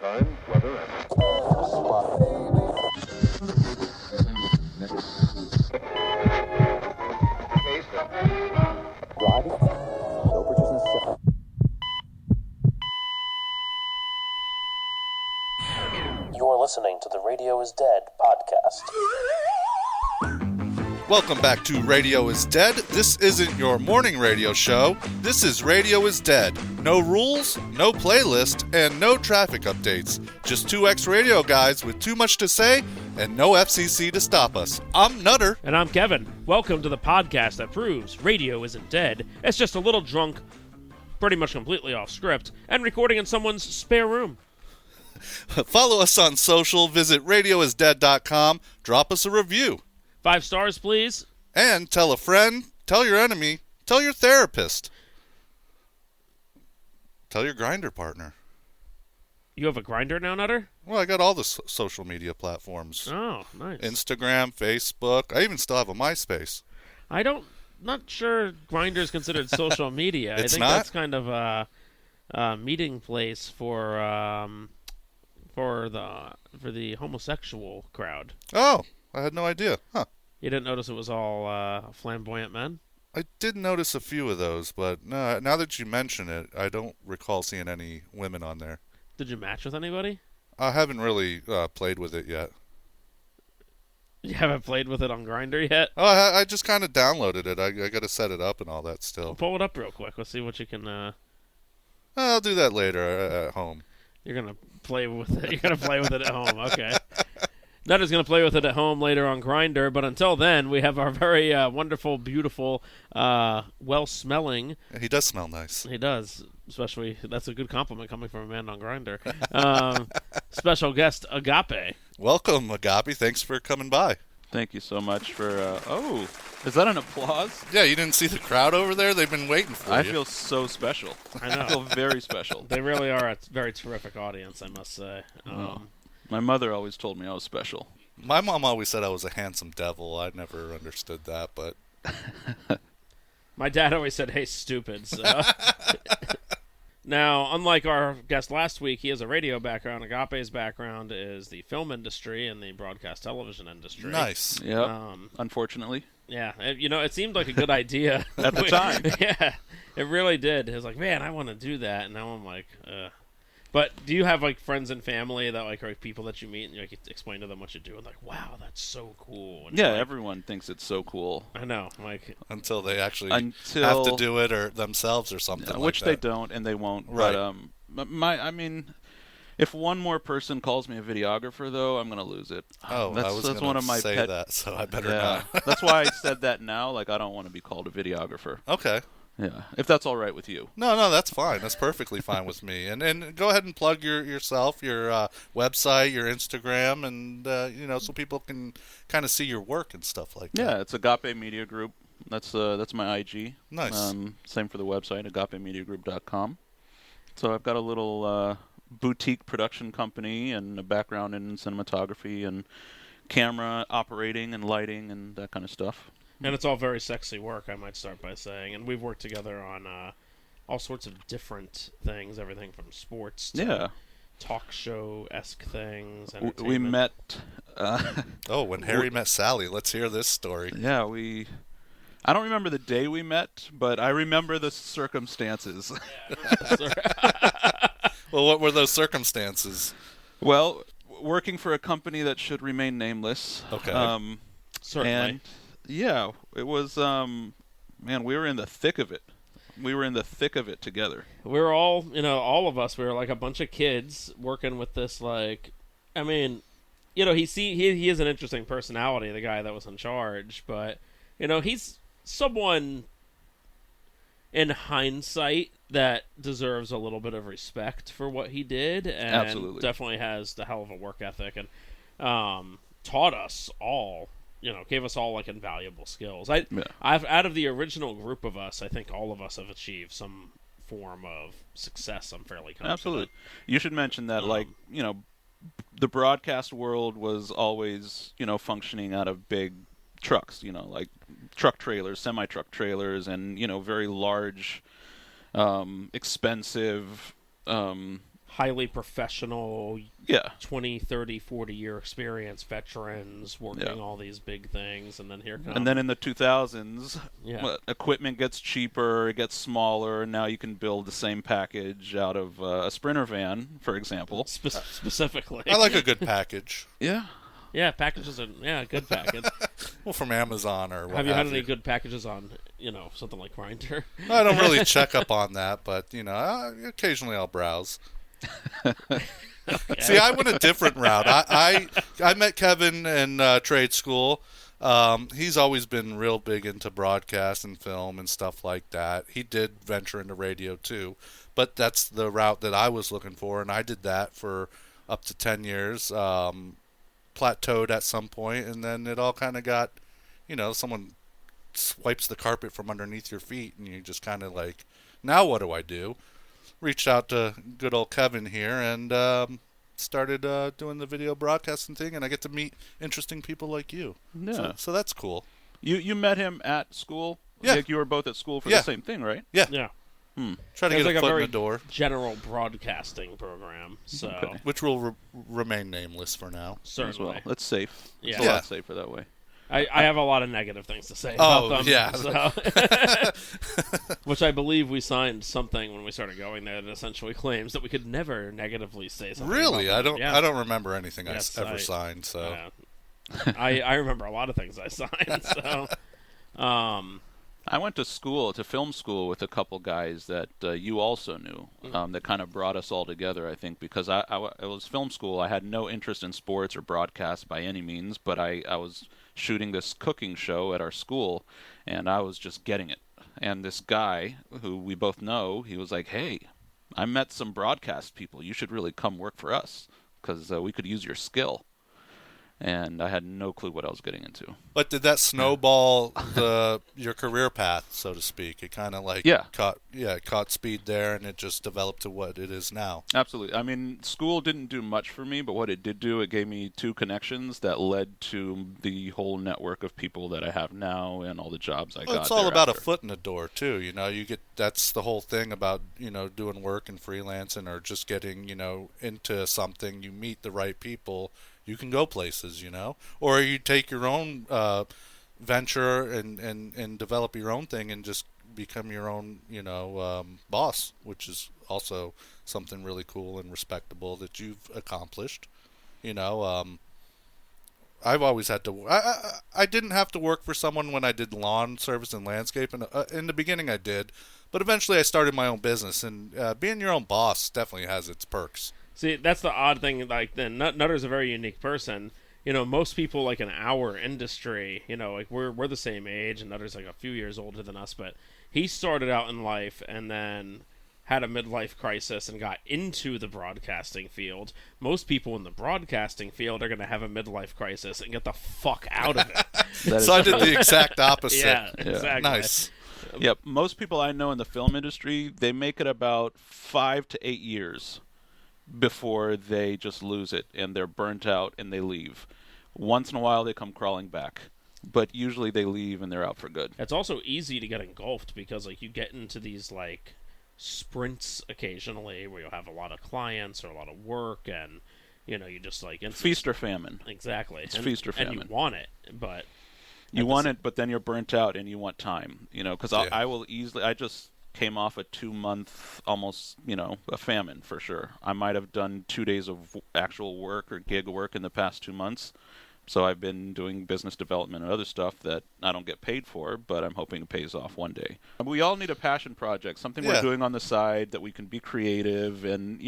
Time, weather, and... You're listening to the Radio is Dead podcast. Welcome back to Radio is Dead. This isn't your morning radio show. This is Radio is Dead. No rules, no playlist, and no traffic updates. Just two ex-radio guys with too much to say and no FCC to stop us. I'm Nutter. And I'm Kevin. Welcome to the podcast that proves radio isn't dead. It's just a little drunk, pretty much completely off script, and recording in someone's spare room. Follow us on social. Visit radioisdead.com. Drop us a review. 5 stars, please. And tell a friend, tell your enemy, tell your therapist. Tell your grinder partner. You have a grinder now, Nutter? Well, I got all the social media platforms. Oh, nice. Instagram, Facebook. I even still have a MySpace. Not sure Grindr is considered social media. It's I think not? that's kind of a meeting place for the homosexual crowd. Oh, I had no idea. Huh. You didn't notice it was all flamboyant men? I did notice a few of those, but no, now that you mention it, I don't recall seeing any women on there. Did you match with anybody? I haven't really played with it yet. You haven't played with it on Grindr yet? Oh, I just kind of downloaded it. I got to set it up and all that still. Pull it up real quick. Let's see what you can... I'll do that later at home. You're going to play with it. You're going to play with it at home. Okay. Nutter's going to play with it at home later on Grindr, but until then, we have our very wonderful, beautiful, well-smelling... He does smell nice. He does. Especially, that's a good compliment coming from a man on Grindr. Special guest, Agape. Welcome, Agape. Thanks for coming by. Thank you so much for... oh, is that an applause? Yeah, you didn't see the crowd over there? They've been waiting for you. I feel so special. I know. I feel very special. They really are a very terrific audience, I must say. My mother always told me I was special. My mom always said I was a handsome devil. I never understood that, but... My dad always said, hey, stupid, so... Now, unlike our guest last week, he has a radio background. Agape's background is the film industry and the broadcast television industry. Nice. Yeah. Unfortunately. Yeah. It seemed like a good idea. At the time. Yeah. It really did. It was like, man, I want to do that. And now I'm like, But do you have, like, friends and family that, like, are people that you meet and you like, explain to them what you do? And like, wow, that's so cool. And yeah, like, everyone thinks it's so cool. I know. Like, until they actually have to do it or themselves or something like which that. they don't, and they won't. Right. But, if one more person calls me a videographer, though, I'm going to lose it. Oh, that's I was one of my say pet... that, so I better yeah. not. That's why I said that now. Like, I don't want to be called a videographer. Okay. Yeah, if that's all right with you. No, that's fine. That's perfectly fine with me. And go ahead and plug yourself, your website, your Instagram, and so people can kind of see your work and stuff like that. Yeah, it's Agape Media Group. That's my IG. Nice. Same for the website, agapemediagroup.com. So I've got a little boutique production company and a background in cinematography and camera operating and lighting and that kind of stuff. and it's all very sexy work, I might start by saying. And we've worked together on all sorts of different things, everything from sports to talk show-esque things. We met... when Harry met Sally. Let's hear this story. Yeah, I don't remember the day we met, but I remember the circumstances. Well, what were those circumstances? Well, working for a company that should remain nameless. Okay. Certainly. And, yeah, it was, man, we were in the thick of it. We were in the thick of it together. We were all, all of us, we were like a bunch of kids working with this, like, I mean, he is an interesting personality, the guy that was in charge, but, he's someone in hindsight that deserves a little bit of respect for what he did, and Absolutely. Definitely has the hell of a work ethic, and taught us all, gave us all like invaluable skills. I've out of the original group of us, I think all of us have achieved some form of success. I'm fairly confident. Absolutely. You should mention that, the broadcast world was always, functioning out of big trucks, like truck trailers, semi-truck trailers, and, very large, expensive, highly professional, Yeah. 20, 30, 40-year experience veterans working all these big things, and then here comes... And then in the 2000s, Yeah. equipment gets cheaper, it gets smaller, and now you can build the same package out of a Sprinter van, for example. Specifically. I like a good package. Yeah. Yeah, packages are... Yeah, a good package. Well, from Amazon or what Have you had any good packages on, something like Grindr? I don't really check up on that, but, occasionally I'll browse. Okay. See, I went a different route. I met Kevin in trade school. He's always been real big into broadcast and film and stuff like that. He did venture into radio too, but that's the route that I was looking for, and I did that for up to 10 years. Plateaued at some point, and then it all kind of got, someone swipes the carpet from underneath your feet, and you just kind of like, now what do I do? Reached out to good old Kevin here Mm-hmm. and started doing the video broadcasting thing, and I get to meet interesting people like you. Yeah. So that's cool. You met him at school? Yeah. Like you were both at school for the same thing, right? Yeah. Yeah. Try to It was get like a a foot in very the door, general broadcasting program, so... Okay. which will remain nameless for now. As Certainly. well. That's safe. Yeah. It's a Yeah. lot safer that way. I have a lot of negative things to say about them. yeah. So. Which I believe we signed something when we started going there that essentially claims that we could never negatively say something. Really, about I them. don't. Yeah. I don't remember anything Yes, I ever I- signed. So Yeah. I remember a lot of things I signed. So, I went to film school with a couple guys that you also knew, that kind of brought us all together, I think, because it was film school. I had no interest in sports or broadcast by any means, but I was shooting this cooking show at our school, and I was just getting it. And this guy, who we both know, he was like, hey, I met some broadcast people. You should really come work for us, because we could use your skill. And I had no clue what I was getting into. But did that snowball your career path, so to speak? It kind of like caught speed there, and it just developed to what it is now. Absolutely. I mean, school didn't do much for me, but what it did do, it gave me 2 connections that led to the whole network of people that I have now and all the jobs I got. It's all about a thereafter. foot in the door too. That's the whole thing about doing work and freelancing or just getting into something. You meet the right people. You can go places, or you take your own venture and develop your own thing and just become your own, boss, which is also something really cool and respectable that you've accomplished. I've always had to. I didn't have to work for someone when I did lawn service and landscape, and in the beginning I did, but eventually I started my own business, and being your own boss definitely has its perks. see, that's the odd thing. Like, then Nutter's a very unique person. Most people like in our industry, like we're the same age, and Nutter's like a few years older than us, but he started out in life and then had a midlife crisis and got into the broadcasting field. Most people in the broadcasting field are going to have a midlife crisis and get the fuck out of it. So I did the exact opposite. Yeah, exactly. Nice. Yep. Most people I know in the film industry, they make it about 5 to 8 years before they just lose it and they're burnt out and they leave. Once in a while they come crawling back, but usually they leave and they're out for good. It's also easy to get engulfed because like you get into these like sprints occasionally where you'll have a lot of clients or a lot of work, and you just like Feast or famine. Exactly. It's feast or and famine. you want it, but You want it, but then you're burnt out and you want time. Because I will easily. I just came off a 2-month, almost, a famine for sure. I might have done 2 days of actual work or gig work in the past 2 months. So I've been doing business development and other stuff that I don't get paid for, but I'm hoping it pays off one day. We all need a passion project, something we're doing on the side that we can be creative. And,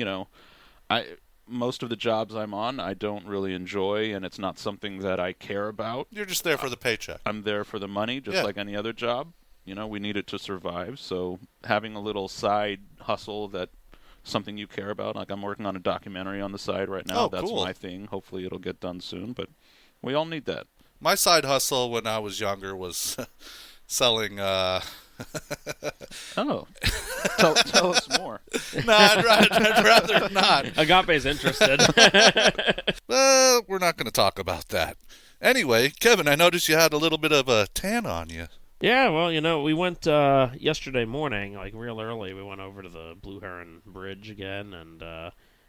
most of the jobs I'm on, I don't really enjoy, and it's not something that I care about. You're just there for the paycheck. I'm there for the money, just like any other job. We need it to survive. So having a little side hustle that something you care about, like I'm working on a documentary on the side right now. That's cool. my thing. Hopefully it'll get done soon, but we all need that. My side hustle when I was younger was selling. Oh, tell us more. No, I'd rather not. Agape's interested. Well, we're not going to talk about that. Anyway, Kevin, I noticed you had a little bit of a tan on you. Yeah, well, we went yesterday morning, like real early. We went over to the Blue Heron Bridge again, and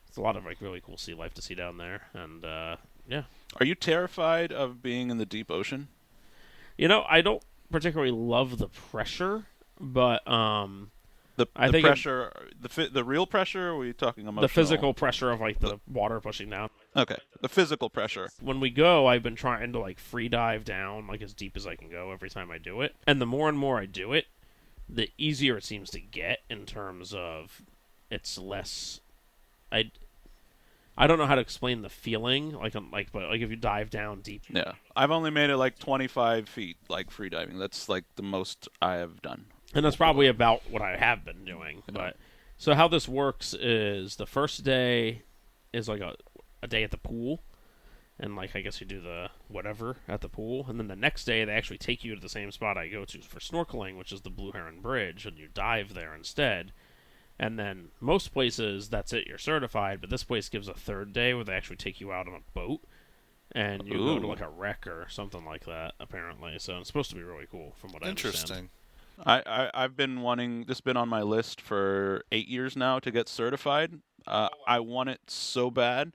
it's a lot of like really cool sea life to see down there, and yeah. Are you terrified of being in the deep ocean? I don't particularly love the pressure, but The I think pressure, the real pressure, or are we talking emotional? the physical pressure of like the water pushing down. Okay, the physical pressure. When we go, I've been trying to like free dive down like as deep as I can go every time I do it. And the more and more I do it, the easier it seems to get in terms of it's less I don't know how to explain the feeling but if you dive down deep. Yeah, I've only made it like 25 feet, like free diving. That's like the most I have done. And that's probably about what I have been doing. Yeah. But so how this works is the first day is like a day at the pool. And like I guess you do the whatever at the pool. And then the next day they actually take you to the same spot I go to for snorkeling, which is the Blue Heron Bridge, and you dive there instead. And then most places, that's it, you're certified. But this place gives a third day where they actually take you out on a boat. And you go to like a wreck or something like that, apparently. So it's supposed to be really cool from what I understand. Interesting. I've been wanting, this has been on my list for 8 years now to get certified. I want it so bad,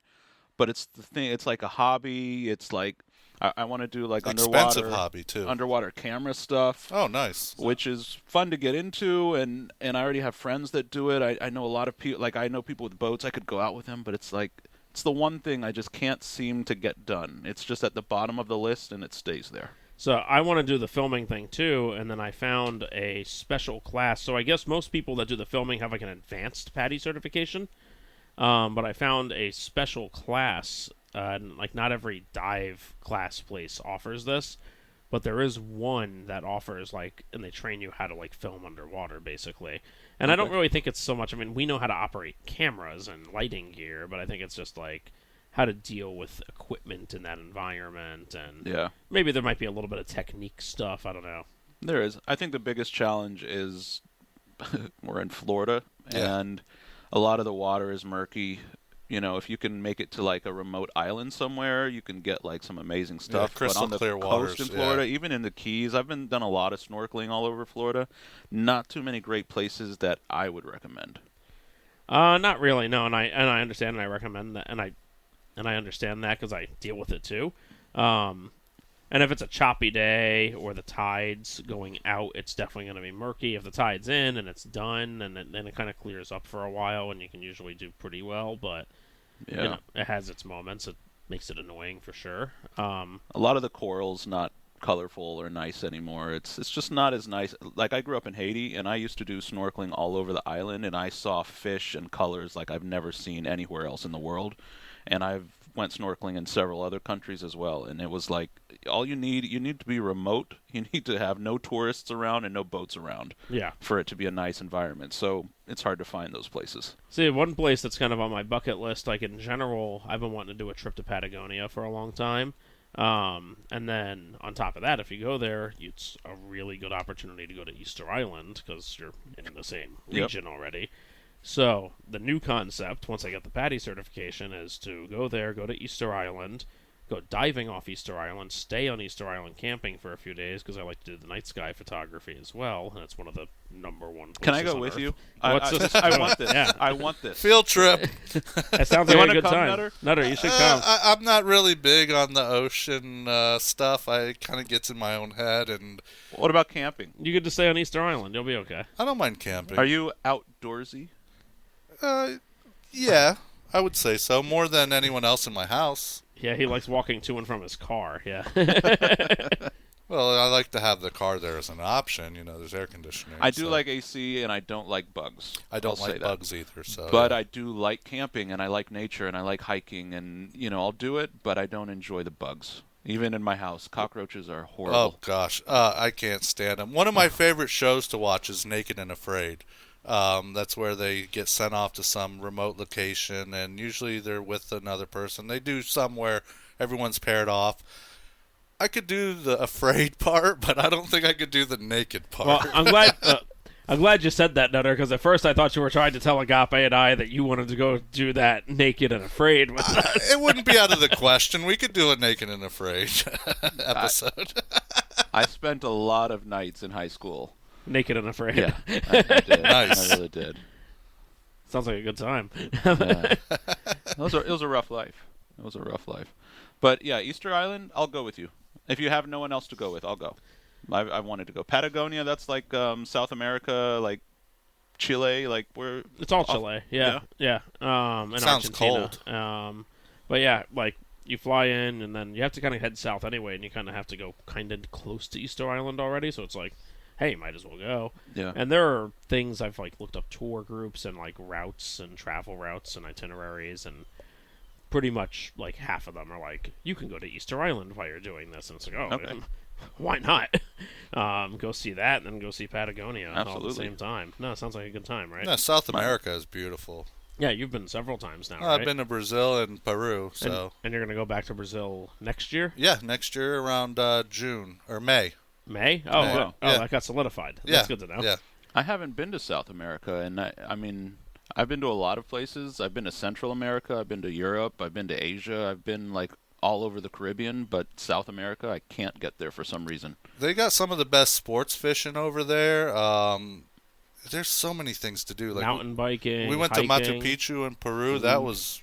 but it's the thing, it's like a hobby. It's like, I want to do like Expensive hobby too. underwater camera stuff. Oh, nice. Which is fun to get into, and I already have friends that do it. I know a lot of people, like I know people with boats. I could go out with them, but it's like, it's the one thing I just can't seem to get done. It's just at the bottom of the list, and it stays there. So I want to do the filming thing too, and then I found a special class. So I guess most people that do the filming have like an advanced PADI certification, but I found a special class. And like not every dive class place offers this, but there is one that offers like, and they train you how to like film underwater basically. And I don't really think it's so much. I mean, we know how to operate cameras and lighting gear, but I think it's just like how to deal with equipment in that environment, and maybe there might be a little bit of technique stuff. I don't know. There is. I think the biggest challenge is we're in Florida, and a lot of the water is murky. You know, if you can make it to like a remote island somewhere, you can get like some amazing stuff. Yeah, crystal but on the clear coast waters, in Florida, even in the Keys, I've done a lot of snorkeling all over Florida. Not too many great places that I would recommend. Not really. No, and I understand, and I recommend that, and I understand that because I deal with it too. And if it's a choppy day or the tide's going out, it's definitely going to be murky. If the tide's in and it's done, and then it kind of clears up for a while, and you can usually do pretty well. But it has its moments. It makes it annoying for sure. A lot of the coral's not colorful or nice anymore. It's just not as nice. Like I grew up in Haiti, and I used to do snorkeling all over the island, and I saw fish and colors like I've never seen anywhere else in the world. And I've went snorkeling in several other countries as well, and it was like all you need to be remote. You need to have no tourists around and no boats around for it to be a nice environment. So it's hard to find those places. See, one place that's kind of on my bucket list, like in general, I've been wanting to do a trip to Patagonia for a long time. And then on top of that, if you go there, it's a really good opportunity to go to Easter Island because you're in the same region already. So the new concept, once I get the PADI certification, is to go there, go to Easter Island, go diving off Easter Island, stay on Easter Island camping for a few days because I like to do the night sky photography as well, and it's one of the number one places. Can I go on with Earth. you? I want this. Yeah. I want this. Field trip. That sounds You like a wanna good come, time. Nutter, you should come. I'm not really big on the ocean stuff. I kind of gets in my own head, and What about camping? You get to stay on Easter Island. You'll be okay. I don't mind camping. Are you outdoorsy? Yeah, I would say so. More than anyone else in my house. Yeah, he likes walking to and from his car. Yeah. Well, I like to have the car there as an option. You know, there's air conditioning. I do like AC, and I don't like bugs. I don't I'll like say that. bugs either. So, But I do like camping, and I like nature, and I like hiking, and I'll do it, but I don't enjoy the bugs. Even in my house, cockroaches are horrible. Oh gosh, I can't stand them. One of my favorite shows to watch is Naked and Afraid. That's where they get sent off to some remote location, and usually they're with another person. They do somewhere everyone's paired off. I could do the afraid part, but I don't think I could do the naked part. Well, I'm glad you said that, Nutter, because at first I thought you were trying to tell Agape and I that you wanted to go do that naked and afraid with us. It wouldn't be out of the question. We could do a Naked and Afraid episode. I spent a lot of nights in high school. Naked and afraid. Yeah, I did. Nice. I really did. Sounds like a good time. Yeah. It was a rough life. It was a rough life. But yeah, Easter Island, I'll go with you. If you have no one else to go with, I'll go. I wanted to go. Patagonia, that's like South America, like Chile, like where It's all Chile. Yeah. And Sounds Argentina. cold. But yeah, like you fly in and then you have to kind of head south anyway, and you kind of have to go kind of close to Easter Island already. So it's like, hey, might as well go. Yeah. And there are things I've like looked up tour groups and like routes and travel routes and itineraries, and pretty much like half of them are like, you can go to Easter Island while you're doing this, and it's like, oh, Okay. why not? Go see that and then go see Patagonia all at Absolutely. the same time. No, it sounds like a good time, right? No, South America is beautiful. Yeah, you've been several times now, Oh, right? I've been to Brazil and Peru, so And you're going to go back to Brazil next year? yeah, next year around June or May. May? Oh, May. wow. Yeah. That got solidified. Yeah, That's good to know. Yeah, I haven't been to South America, and I mean, I've been to a lot of places. I've been to Central America. I've been to Europe. I've been to Asia. I've been like all over the Caribbean, but South America, I can't get there for some reason. they got some of the best sports fishing over there. There's so many things to do. Like Mountain biking, we went hiking. to Machu Picchu in Peru. That was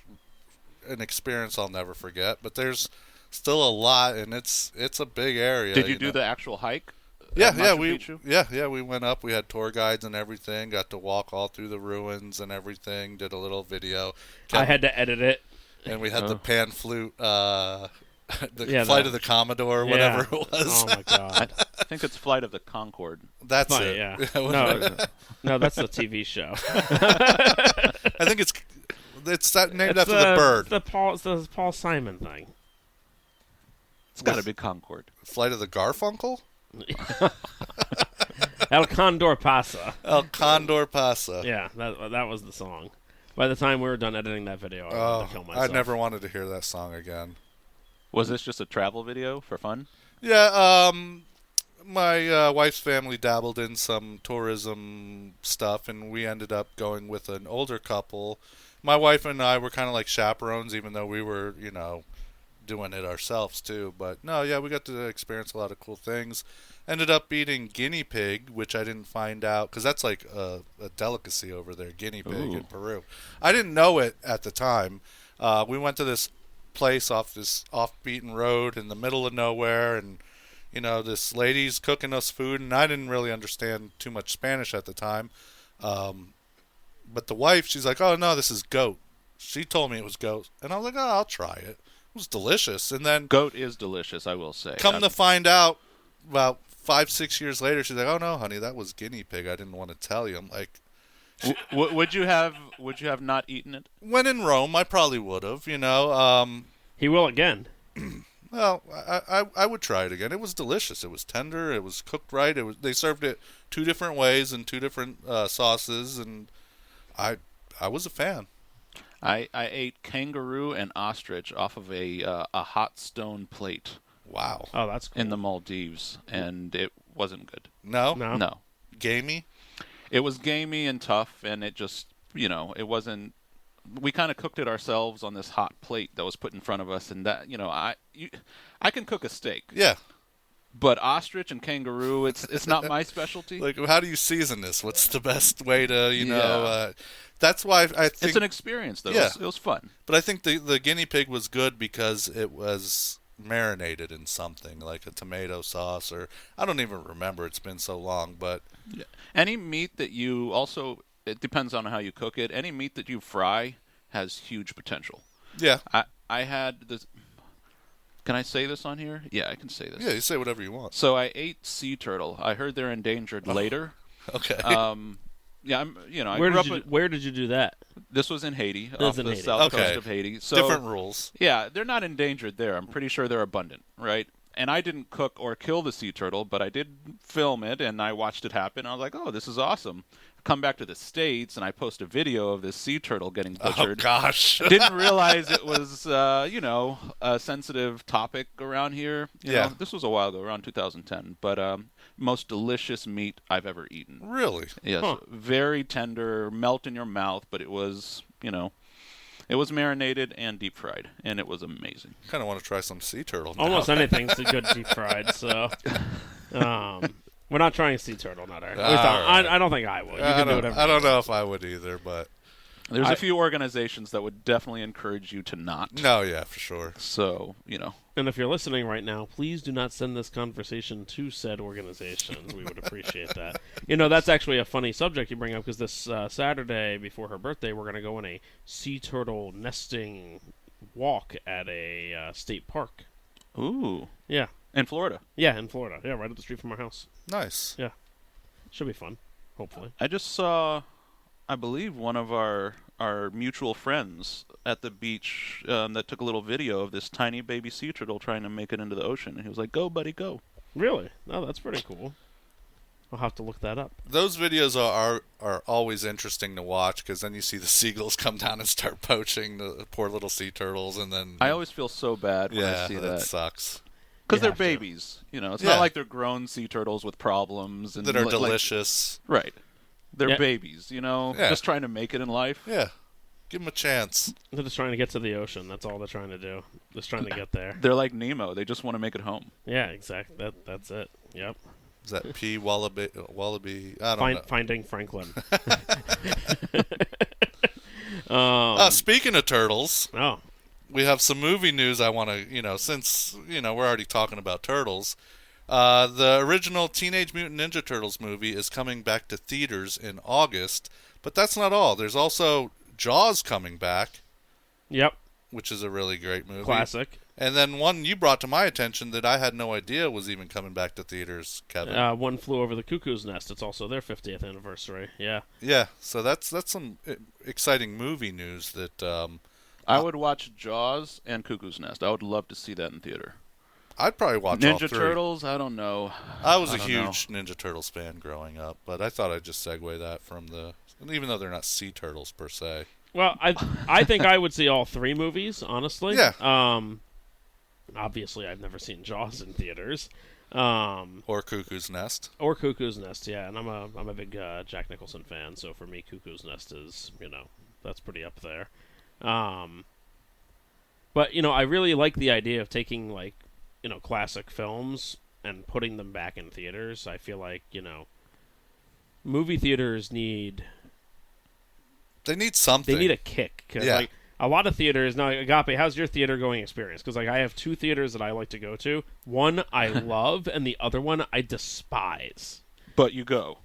an experience I'll never forget. But there's still a lot, and it's a big area. Did you do know. the actual hike? Yeah, at yeah, Machu Picchu? we went up. We had tour guides and everything. Got to walk all through the ruins and everything. Did a little video. I had to edit it. And we had the pan flute, the Yeah, Flight the- of the Commodore, Yeah. whatever it was. Oh, my God. I think it's Flight of the Concorde. That's Funny, it. yeah. I No, that's the TV show. think it's named after the bird. It's the Paul Simon thing. It's got to be Concorde. Flight of the Garfunkel? El Condor Pasa. El Condor Pasa. Yeah, that was the song. By the time we were done editing that video, I wanted to kill I myself. never wanted to hear that song again. Was this just a travel video for fun? Yeah, my wife's family dabbled in some tourism stuff, and we ended up going with an older couple. My wife and I were kind of like chaperones, even though we were, doing it ourselves too. But no, yeah, we got to experience a lot of cool things. Ended up eating guinea pig, which I didn't find out, because that's like a delicacy over there, guinea pig in Peru. I didn't know it at the time. We went to this place off this off-beaten road in the middle of nowhere, and this lady's cooking us food, and I didn't really understand too much Spanish at the time. But the wife, she's like, "Oh no, this is goat." She told me it was goat, and I was like, "Oh, I'll try it." It was delicious, and then Goat is delicious, I will say. come to find out, about 5-6 years later, she's like, "Oh no, honey, that was guinea pig. I didn't want to tell you." I'm like, would you have not eaten it? when in Rome, I probably would have. He will again. Well, I would try it again. It was delicious. It was tender. It was cooked right. They served it 2 different ways and 2 different sauces, and I was a fan. I ate kangaroo and ostrich off of a hot stone plate Wow. Oh, that's cool. in the Maldives, and it wasn't good. No? No. No. Gamey? It was gamey and tough, and it just, it wasn't. We kind of cooked it ourselves on this hot plate that was put in front of us, and that, I can cook a steak, Yeah. but ostrich and kangaroo, it's not my specialty. Like, how do you season this? What's the best way to, Yeah. That's why I think... It's an experience, though. Yeah. It was fun. But I think the guinea pig was good because it was marinated in something, like a tomato sauce, or... I don't even remember. It's been so long, but... Yeah. Any meat that you also, it depends on how you cook it. Any meat that you fry has huge potential. Yeah. I had this. Can I say this on here? Yeah, I can say this. Yeah, you say whatever you want. So I ate sea turtle. I heard they're endangered later. Okay. Yeah, I grew up. Where did you do that? This was in Haiti, This off is in the Haiti. south Okay. coast of Haiti. So Different rules. yeah, they're not endangered there. I'm pretty sure they're abundant, right? And I didn't cook or kill the sea turtle, but I did film it, and I watched it happen. I was like, oh, this is awesome. Come back to the States, and I post a video of this sea turtle getting Oh, butchered. gosh. Didn't realize it was, a sensitive topic around here. You Yeah. know, this was a while ago, around 2010. But most delicious meat I've ever eaten. Really? Yes, Huh. very tender, melt in your mouth, but it was, it was marinated and deep fried, and it was amazing. Kind of want to try some sea turtle now. Almost anything's a good deep fried, so... we're not trying sea turtle, Nutter. At least All right. I don't think I would. You I can do whatever. don't know if I would either, but... There's a few organizations that would definitely encourage you to not. No, yeah, for sure. So, And if you're listening right now, please do not send this conversation to said organizations. We would appreciate that. That's actually a funny subject you bring up, because this Saturday before her birthday, we're going to go on a sea turtle nesting walk at a state park. Ooh. Yeah. In Florida. Yeah, in Florida. Yeah, right up the street from our house. Nice. Yeah. Should be fun, hopefully. I just saw, I believe, one of our mutual friends at the beach that took a little video of this tiny baby sea turtle trying to make it into the ocean. And he was like, "Go, buddy, go." Really? Oh, that's pretty cool. I'll have to look that up. Those videos are always interesting to watch, because then you see the seagulls come down and start poaching the poor little sea turtles, and then I always feel so bad when I see that sucks. Because You they're have to. babies. It's not like they're grown sea turtles with problems. And That are delicious. Right. They're Yeah. babies, just trying to make it in life. Yeah. Give them a chance. They're just trying to get to the ocean. That's all they're trying to do. Just trying to get there. They're like Nemo. They just want to make it home. Yeah, exactly. That's it. Yep. Is that P. Wallaby? I don't know. Finding Franklin. Speaking of turtles, Oh, we have some movie news I want to, since, we're already talking about turtles. The original Teenage Mutant Ninja Turtles movie is coming back to theaters in August, but that's not all. There's also Jaws coming back, yep. which is a really great movie. Classic. And then one you brought to my attention that I had no idea was even coming back to theaters, Kevin. One Flew Over the Cuckoo's Nest. It's also their 50th anniversary. Yeah. Yeah, so that's some exciting movie news that I would watch Jaws and Cuckoo's Nest. I would love to see that in theater. I'd probably watch all Ninja three. Turtles, I don't know. I was a don't huge Ninja Turtles fan growing up, but I thought I'd just segue that from even though they're not sea turtles per se. Well, I think I would see all three movies, honestly. Yeah. Obviously, I've never seen Jaws in theaters. Or Cuckoo's Nest. Or Cuckoo's Nest, yeah. And I'm a big Jack Nicholson fan, so for me, Cuckoo's Nest is, that's pretty up there. But, I really like the idea of taking, classic films and putting them back in theaters. I feel like, movie theaters need... They need something. They need a kick. 'Cause, Yeah. a lot of theaters... Now, Agape, how's your theater-going experience? Because, I have two theaters that I like to go to. One I love, and the other one I despise. But you go.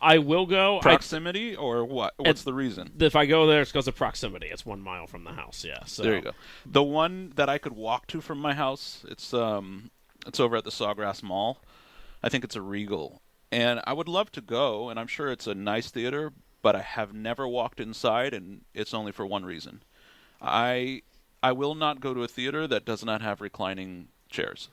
I will go. Proximity or what? What's the reason? If I go there, it's because of proximity. It's 1 mile from the house, yeah. So. There you go. The one that I could walk to from my house, it's over at the Sawgrass Mall. I think it's a Regal. And I would love to go, and I'm sure it's a nice theater, but I have never walked inside, and it's only for one reason. I will not go to a theater that does not have reclining chairs.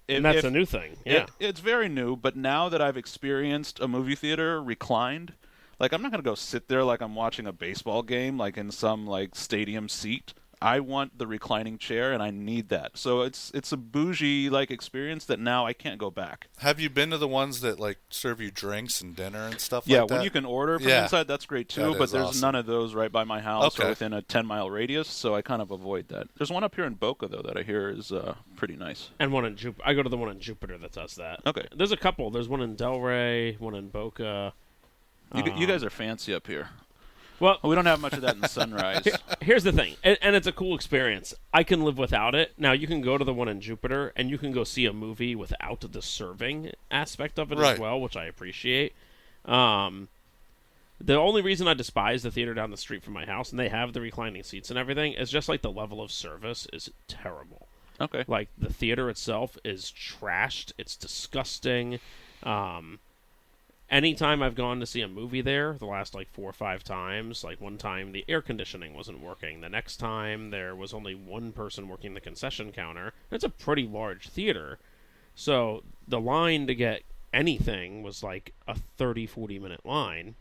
And that's a new thing. Yeah. It's very new, but now that I've experienced a movie theater reclined, I'm not going to go sit there like I'm watching a baseball game, in some, stadium seat. I want the reclining chair, and I need that. So it's a bougie, experience that now I can't go back. Have you been to the ones that, serve you drinks and dinner and stuff Yeah, like that? when you can order from inside, that's great, too. That But is there's awesome. none of those right by my house or Okay. within a 10-mile radius, so I kind of avoid that. There's one up here in Boca, though, that I hear is pretty nice. And one in Jupiter. I go to the one in Jupiter that does that. Okay. There's a couple. There's one in Delray, one in Boca. You guys are fancy up here. Well, We don't have much of that in Sunrise. here's the thing, and it's a cool experience. I can live without it. Now, you can go to the one in Jupiter, and you can go see a movie without the serving aspect of it Right. as well, which I appreciate. The only reason I despise the theater down the street from my house, and they have the reclining seats and everything, is just the level of service is terrible. Okay. The theater itself is trashed. It's disgusting. Anytime I've gone to see a movie there, the last 4 or 5 times, one time the air conditioning wasn't working. The next time there was only one person working the concession counter. It's a pretty large theater. So the line to get anything was a 30, 40-minute line.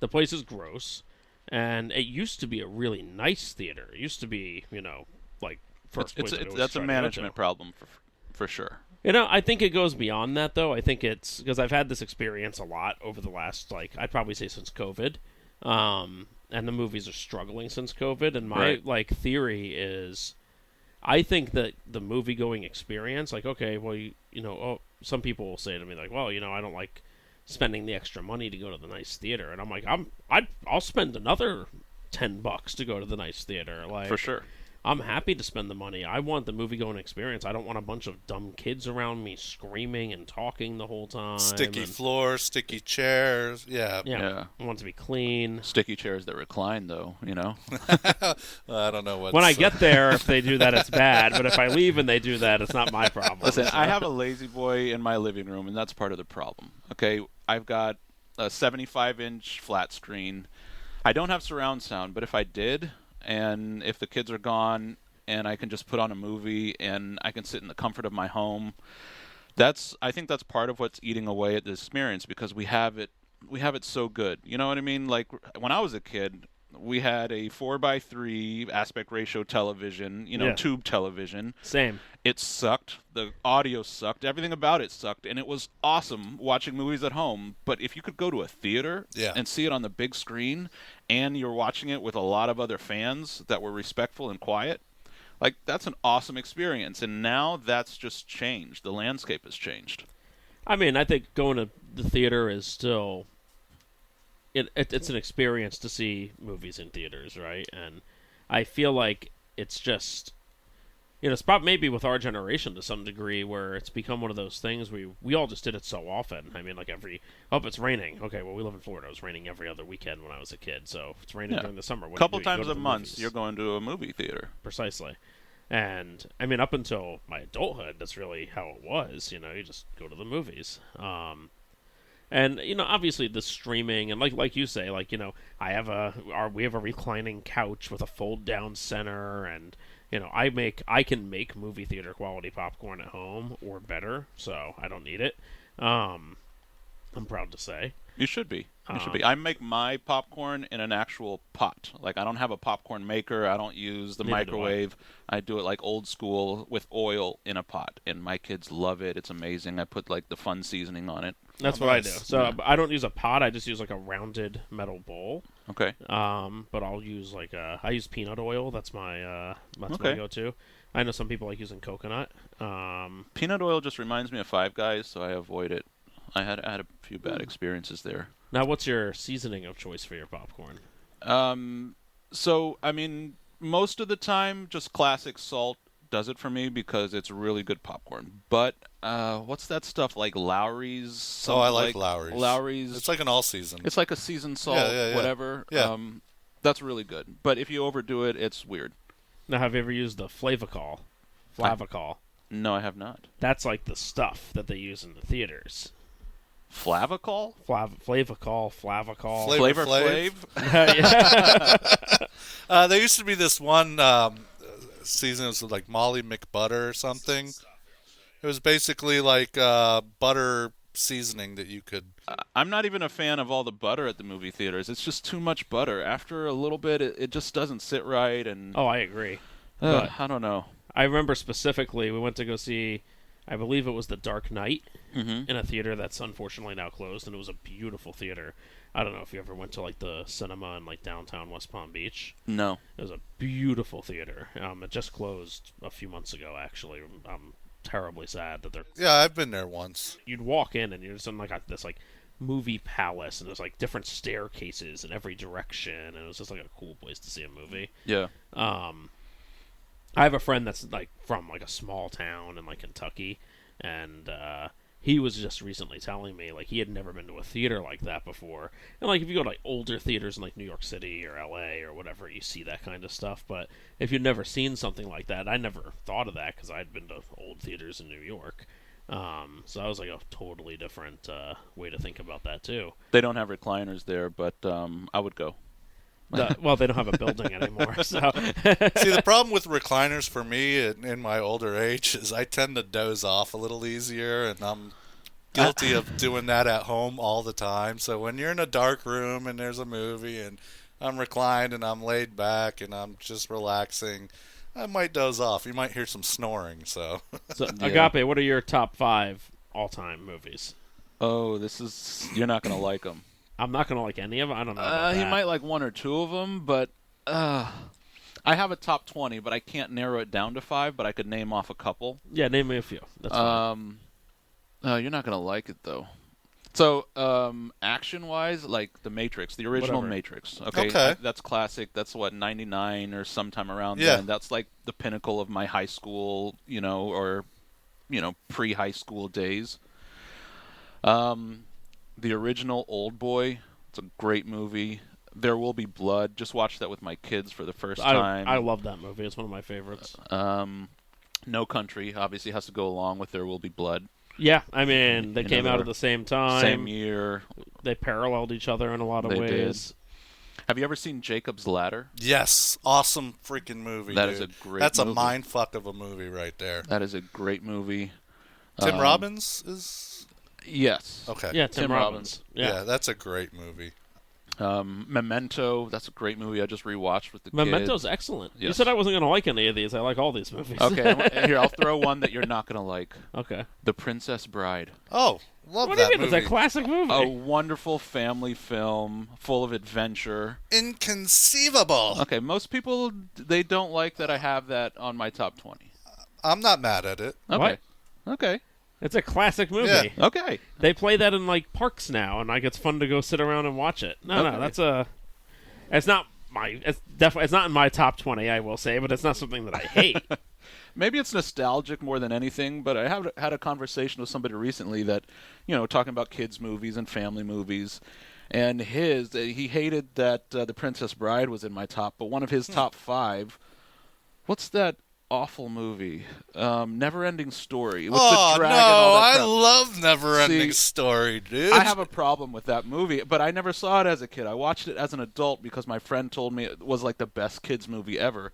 The place is gross. And it used to be a really nice theater. It used to be, first place I'd always That's try a to go management to. problem for sure. I think it goes beyond that, though. I think it's because I've had this experience a lot over the last, I'd probably say since COVID. And the movies are struggling since COVID. And my, Right. theory is I think that the movie-going experience, okay, well, some people will say to me, well, I don't like spending the extra money to go to the nice theater, and I'm like, I'll spend another $10 to go to the nice theater. Like, For sure. I'm happy to spend the money. I want the movie going experience. I don't want a bunch of dumb kids around me screaming and talking the whole time. Sticky floors, sticky chairs. Yeah. Yeah. I want it to be clean. Sticky chairs that recline, though, you know? I don't know what. When I get there, if they do that, it's bad. But if I leave and they do that, it's not my problem. Listen, I have a lazy boy in my living room, and that's part of the problem. Okay, I've got a 75-inch flat screen. I don't have surround sound, but if I did, and if the kids are gone, and I can just put on a movie, and I can sit in the comfort of my home, I think that's part of what's eating away at the experience, because we have it so good. You know what I mean? Like, when I was a kid, we had a 4:3 aspect ratio television, tube television. Same. It sucked. The audio sucked. Everything about it sucked. And it was awesome watching movies at home. But if you could go to a theater and see it on the big screen, and you're watching it with a lot of other fans that were respectful and quiet, like, that's an awesome experience. And now that's just changed. The landscape has changed. I mean, I think going to the theater is still... It's an experience to see movies in theaters, right? And I feel like it's just... it's probably maybe with our generation to some degree, where it's become one of those things we all just did it so often. I mean, like it's raining. Okay, well, we live in Florida. It was raining every other weekend when I was a kid, so if it's raining during the summer. A couple times a month, you're going to a movie theater. Precisely. And, I mean, up until my adulthood, that's really how it was. You just go to the movies. And, obviously the streaming, and like you say, like, we have a reclining couch with a fold-down center, and... I can make movie theater quality popcorn at home or better, so I don't need it. I'm proud to say. You should be. I make my popcorn in an actual pot. Like, I don't have a popcorn maker. I don't use the microwave. I do it like old school with oil in a pot, and my kids love it. It's amazing. I put like the fun seasoning on it. That's what I do. So I don't use a pot. I just use like a rounded metal bowl. Okay. But I'll use I use peanut oil. That's my my go-to. I know some people like using coconut. Peanut oil just reminds me of Five Guys, so I avoid it. I had a few bad experiences there. Now, what's your seasoning of choice for your popcorn? So I mean, most of the time, just classic salt does it for me because it's really good popcorn. But what's that stuff like Lowry's? Oh, I like Lowry's. Lowry's. It's like an all-season. It's like a seasoned salt, whatever. Yeah. That's really good. But if you overdo it, it's weird. Now, have you ever used the Flavacol? No, I have not. That's like the stuff that they use in the theaters. Flavacol? Flavacol. Flavor Flav? There used to be this one season, it was like Molly McButter or something. It was basically like butter seasoning that you could... I'm not even a fan of all the butter at the movie theaters. It's just too much butter. After a little bit, it just doesn't sit right. And Oh, I agree. I don't know. I remember specifically, we went to go see, I believe it was The Dark Knight, in a theater that's unfortunately now closed, and it was a beautiful theater. I don't know if you ever went to like the cinema in like downtown West Palm Beach. No. It was a beautiful theater. It just closed a few months ago, actually. I'm terribly sad that they're... Yeah, I've been there once. You'd walk in and you're just in like this like movie palace, and there's like different staircases in every direction, and it was just like a cool place to see a movie. Yeah. I have a friend that's like from like a small town in like Kentucky, and he was just recently telling me like he had never been to a theater like that before. And like if you go to like older theaters in like New York City or LA or whatever, you see that kind of stuff. But if you've never seen something like that, I never thought of that because I'd been to old theaters in New York. So that was like a totally different way to think about that too. They don't have recliners there, but I would go. Well, they don't have a building anymore. So See, the problem with recliners for me in my older age is I tend to doze off a little easier, and I'm guilty of doing that at home all the time. So when you're in a dark room and there's a movie and I'm reclined and I'm laid back and I'm just relaxing, I might doze off. You might hear some snoring. So Agape, what are your top 5 all-time movies? Oh, you're not going to like them. I'm not going to like any of them. I don't know about He that. might like 1 or 2 of them, but I have a top 20, but I can't narrow it down to 5, but I could name off a couple. Yeah, name me a few. That's fine. You're not going to like it, though. So, action-wise, like The Matrix, the original Whatever. Matrix. Okay, Okay. That's classic. That's what 99 or sometime around Yeah. then. That's like the pinnacle of my high school, or pre-high school days. The original Old Boy. It's a great movie. There Will Be Blood. Just watched that with my kids for the first time. I love that movie. It's one of my favorites. No Country obviously has to go along with There Will Be Blood. Yeah, I mean, they came out they're at the same time. Same year. They paralleled each other in a lot of They ways. did. Have you ever seen Jacob's Ladder? Yes, awesome freaking movie. That dude. is a great That's movie. a mind fuck of a movie right there. That is a great movie. Tim Robbins is Yes. okay. Yeah, Tim Robbins. Yeah, that's a great movie. Memento. That's a great movie. I just rewatched with the Memento's kids. excellent. You Yes. said I wasn't going to like any of these. I like all these movies. Okay, here I'll throw one that you're not gonna like. Okay. The Princess Bride. Oh, love What do you that mean? movie. It's a classic movie. A wonderful family film full of adventure. Inconceivable. Okay, most people they don't like that I have that on my top 20. I'm not mad at it. Okay. What? Okay. It's a classic movie. Yeah. Okay. They play that in like parks now, and like it's fun to go sit around and watch it. No, Okay. that's a. It's not my. It's definitely. It's not in my top 20. I will say, but it's not something that I hate. Maybe it's nostalgic more than anything, but I have had a conversation with somebody recently that, talking about kids' movies and family movies, and he hated that The Princess Bride was in my top, but one of his top 5, what's that awful movie? Never-Ending Story. With Oh, the no, dragon, all that I crap. love Never Ending See, Story, dude. I have a problem with that movie, but I never saw it as a kid. I watched it as an adult because my friend told me it was like the best kids movie ever,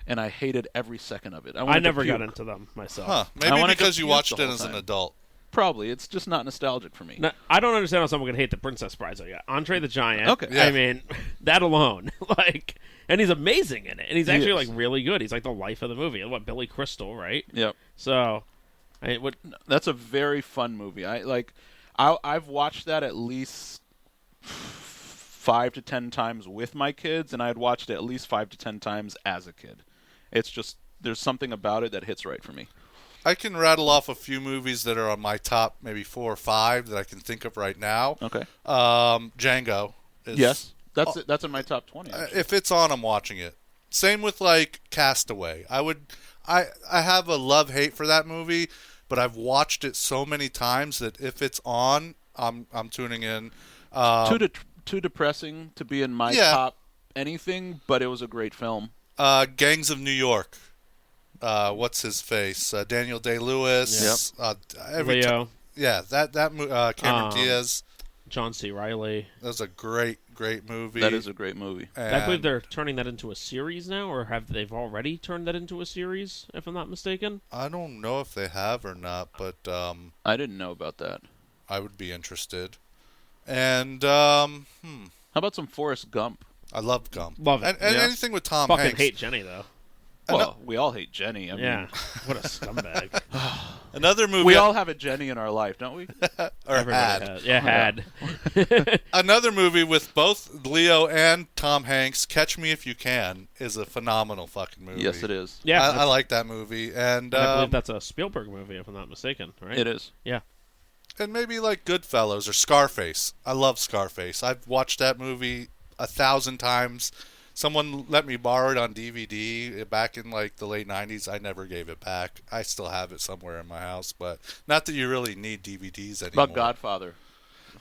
and I hated every second of it. I wanted to never got puke. into them myself. Huh. I Maybe wanted to because you puke watched the it whole as an time. adult. Probably. It's just not nostalgic for me. Now, I don't understand how someone could hate the Princess Bride. So yeah, Andre the Giant. Okay. Yeah. I mean, that alone, and he's amazing in it, and he's He actually is. like really good. He's like the life of the movie. What, Billy Crystal, right? Yep. So, That's a very fun movie. I've watched that at least 5 to 10 times with my kids, and I had watched it at least 5 to 10 times as a kid. It's just there's something about it that hits right for me. I can rattle off a few movies that are on my top maybe 4 or 5 that I can think of right now. Okay. Django. Is, Yes. That's in my top 20. Actually. If it's on, I'm watching it. Same with like Castaway. I have a love-hate for that movie, but I've watched it so many times that if it's on, I'm tuning in. Too depressing to be in my Yeah. top anything, but it was a great film. Gangs of New York. What's his face? Daniel Day-Lewis. Leo, Yeah, Cameron Diaz. John C. Riley. That was a great movie. That is a great movie. I believe they're turning that into a series now, or they've already turned that into a series, if I'm not mistaken. I don't know if they have or not, but I didn't know about that. I would be interested. And How about some Forrest Gump? I love Gump. Love it. And Yeah. anything with Tom Fucking Hanks. hate Jenny though. Well, we all hate Jenny. I mean, Yeah, what a scumbag. Another movie. we all have a Jenny in our life, don't we? or Everybody had. has. Yeah, had. Another movie with both Leo and Tom Hanks, Catch Me If You Can, is a phenomenal fucking movie. Yes, it is. Yeah, I like that movie. And I believe that's a Spielberg movie, if I'm not mistaken, right? It is. Yeah. and maybe like Goodfellas or Scarface. I love Scarface. I've watched that movie 1,000 times. Someone let me borrow it on DVD back in like the late 90s. I never gave it back. I still have it somewhere in my house, but not that you really need DVDs anymore. About Godfather.